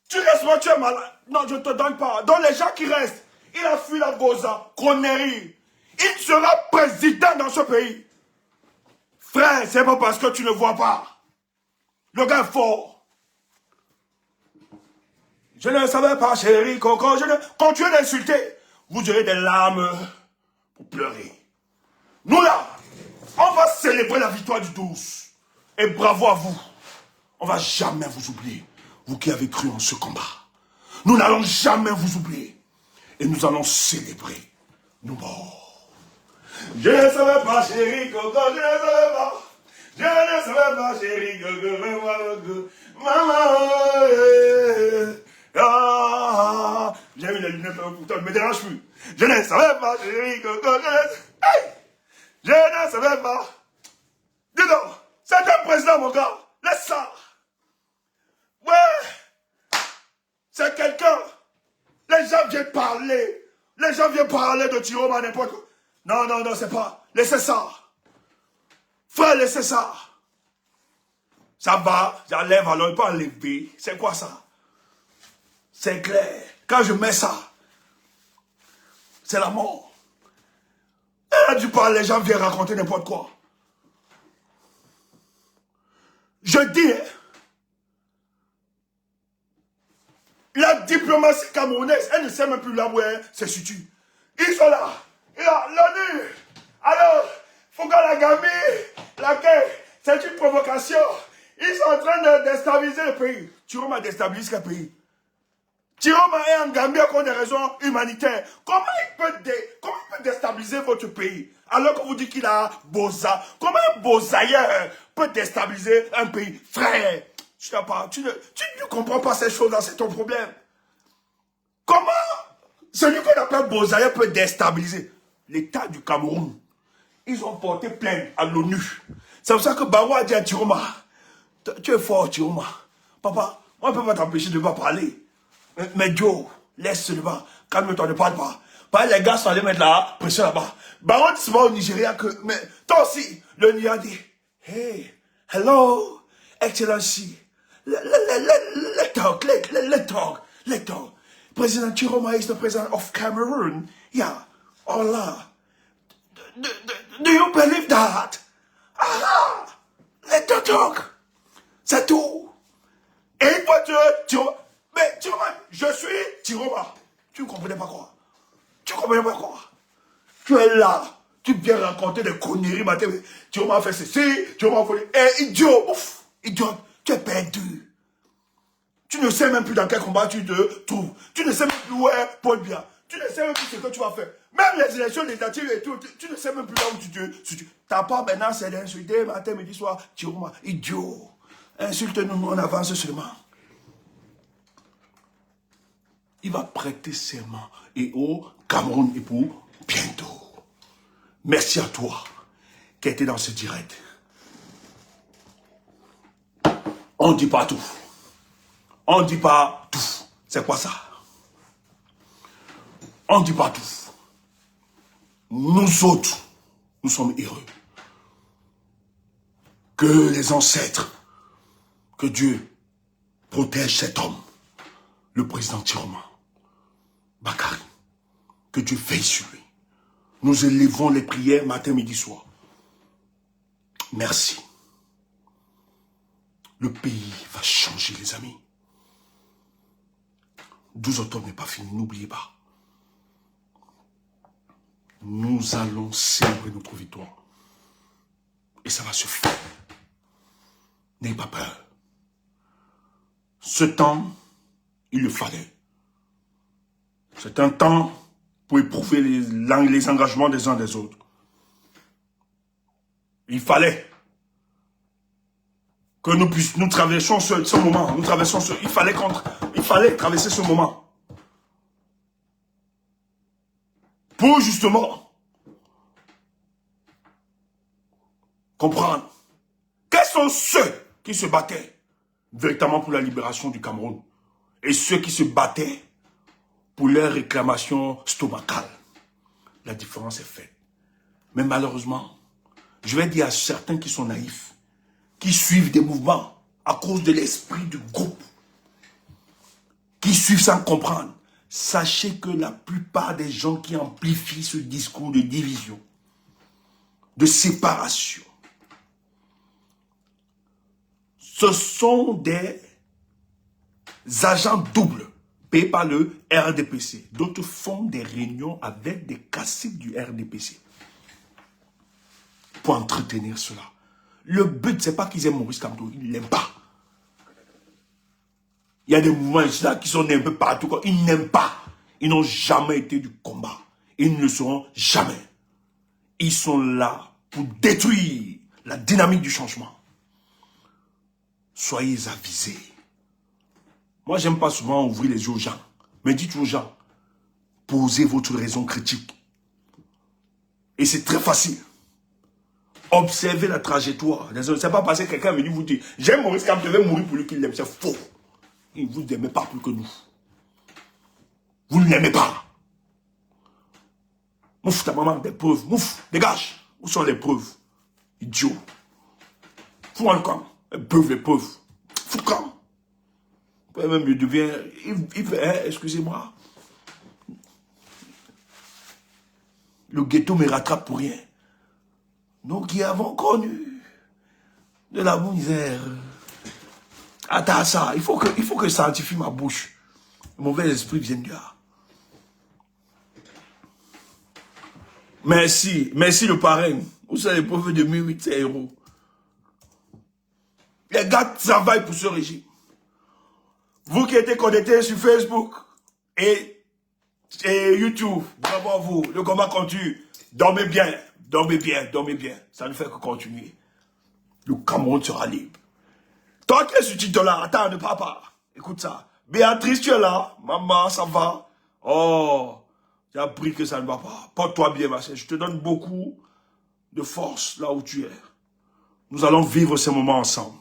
Tu restes, moi, tu es malade. Non, je ne te donne pas. Dans les gens qui restent, il a fui la Goza, connerie. Il sera président dans ce pays. Frère, c'est pas parce que tu ne vois pas. Le gars est fort. Je ne savais pas, chérie, quand tu es insulté, vous aurez des larmes pour pleurer. Nous là, on va célébrer la victoire du 12. Et bravo à vous. On ne va jamais vous oublier, vous qui avez cru en ce combat. Nous n'allons jamais vous oublier. Et nous allons célébrer nos morts. Je ne savais pas, chérie, Coco, je ne savais pas. Je ne savais pas, chérie, Coco, maman. Ah, j'ai mis les lunettes pourtant, ne me dérange plus. Je ne savais pas, chérie, Coco, je ne savais pas. Dis donc, c'est un président, mon gars. Laisse ça. Ouais, c'est quelqu'un. Les gens viennent parler. Les gens viennent parler de Chiroma n'importe quoi. Non, c'est pas. Laissez ça. Frère, laissez ça. Ça va, j'enlève alors, il peut enlever. C'est quoi ça? C'est clair. Quand je mets ça, c'est la mort. Elle a dû parler, les gens viennent raconter n'importe quoi. Je dis, hein, la diplomatie camerounaise, elle ne sait même plus là où c'est situé. Ils sont là. L'ONU. Alors, Foucault la Gambie, laquelle, c'est une provocation. Ils sont en train de déstabiliser le pays. Tiroma déstabilise quel pays? Tiroma est en Gambie pour des raisons humanitaires. Comment il peut déstabiliser votre pays alors qu'on vous dit qu'il a Boza? Comment un Bozaïeur peut déstabiliser un pays? Frère, tu ne comprends pas ces choses-là, c'est ton problème. Comment celui qu'on appelle Bozaïeur peut déstabiliser l'État du Cameroun? Ils ont porté plainte à l'ONU. C'est pour ça que Barwa a dit à Tiroma, tu es fort Tiroma. Papa, on ne peut pas t'empêcher de ne pas parler. Mais Joe, laisse seulement, calme-toi, ne parle pas. Les gars sont allés mettre la pression là-bas. Baron dit souvent au Nigeria que, mais toi aussi, le Nigeria dit, hey, hello, Excellency, let's talk. President Chiroma is the president of Cameroon. Yeah, Allah. Do you believe that? Allah, let's talk. C'est tout. Et toi, mais Tiroma, je suis Tiroma. Tu ne comprenais pas quoi? Tu es là. Tu viens raconter des conneries, matin. Tiroma a fait ceci, Tiroma a fait... Eh, idiot, ouf, idiot, tu es perdu. Tu ne sais même plus dans quel combat tu te trouves. Tu ne sais même plus où est Paul Biya. Tu ne sais même plus ce que tu vas faire. Même les élections législatives et tout, tu ne sais même plus là où tu te... Ta part maintenant, c'est d'insulter matin, midi, soir. Tiroma, idiot. Insulte-nous, on avance seulement. Il va prêter serment et au Cameroun et pour bientôt. Merci à toi qui était dans ce direct. On ne dit pas tout. On ne dit pas tout. C'est quoi ça? On ne dit pas tout. Nous autres, nous sommes heureux. Que les ancêtres, que Dieu protège cet homme, le président Tiroma Bakary. Que Dieu veille sur lui. Nous élevons les prières matin, midi, soir. Merci. Le pays va changer, les amis. 12 octobre n'est pas fini, n'oubliez pas. Nous allons célébrer notre victoire. Et ça va se faire. N'ayez pas peur. Ce temps, il le fallait. C'est un temps pour éprouver les engagements des uns des autres. Il fallait que nous traversions ce moment. Il fallait traverser ce moment. Pour justement comprendre quels sont ceux qui se battaient véritablement pour la libération du Cameroun et ceux qui se battaient pour leurs réclamations stomacales. La différence est faite. Mais malheureusement, je vais dire à certains qui sont naïfs, qui suivent des mouvements à cause de l'esprit du groupe, qui suivent sans comprendre, sachez que la plupart des gens qui amplifient ce discours de division, de séparation, ce sont des agents doubles payés par le RDPC. D'autres font des réunions avec des caciques du RDPC pour entretenir cela. Le but, ce n'est pas qu'ils aiment Maurice Kamto, ils ne l'aiment pas. Il y a des mouvements là qui sont nés un peu partout. Ils n'aiment pas. Ils n'ont jamais été du combat. Ils ne le seront jamais. Ils sont là pour détruire la dynamique du changement. Soyez avisés. Moi, j'aime pas souvent ouvrir les yeux aux gens. Mais dites aux gens, posez votre raison critique. Et c'est très facile. Observez la trajectoire. C'est pas parce que quelqu'un est venu vous dire, j'aime Maurice Kamto, je vais mourir pour lui qu'il l'aime. C'est faux. Il ne vous aime pas plus que nous. Vous ne l'aimez pas. Mouf, ta maman, des preuves. Mouf, dégage. Où sont les preuves? Idiot. Fous-moi le camp. Les preuves. Fous le camp. Même il devient... excusez-moi. Le ghetto me rattrape pour rien. Nous qui avons connu de la misère. Attends ça, il faut que je sanctifie ma bouche. Le mauvais esprit vient de là. Merci le parrain. Vous savez, le pauvre de 1800 €. Les gars travaillent pour ce régime. Vous qui êtes connectés sur Facebook et YouTube, bravo à vous. Le combat continue. Dormez bien. Ça ne fait que continuer. Le Cameroun sera libre. Toi qui es sur TikTok, attends, ne pars pas. Écoute ça. Béatrice, tu es là. Maman, ça va. Oh, j'ai appris que ça ne va pas. Porte-toi bien, ma chère. Je te donne beaucoup de force là où tu es. Nous allons vivre ces moments ensemble.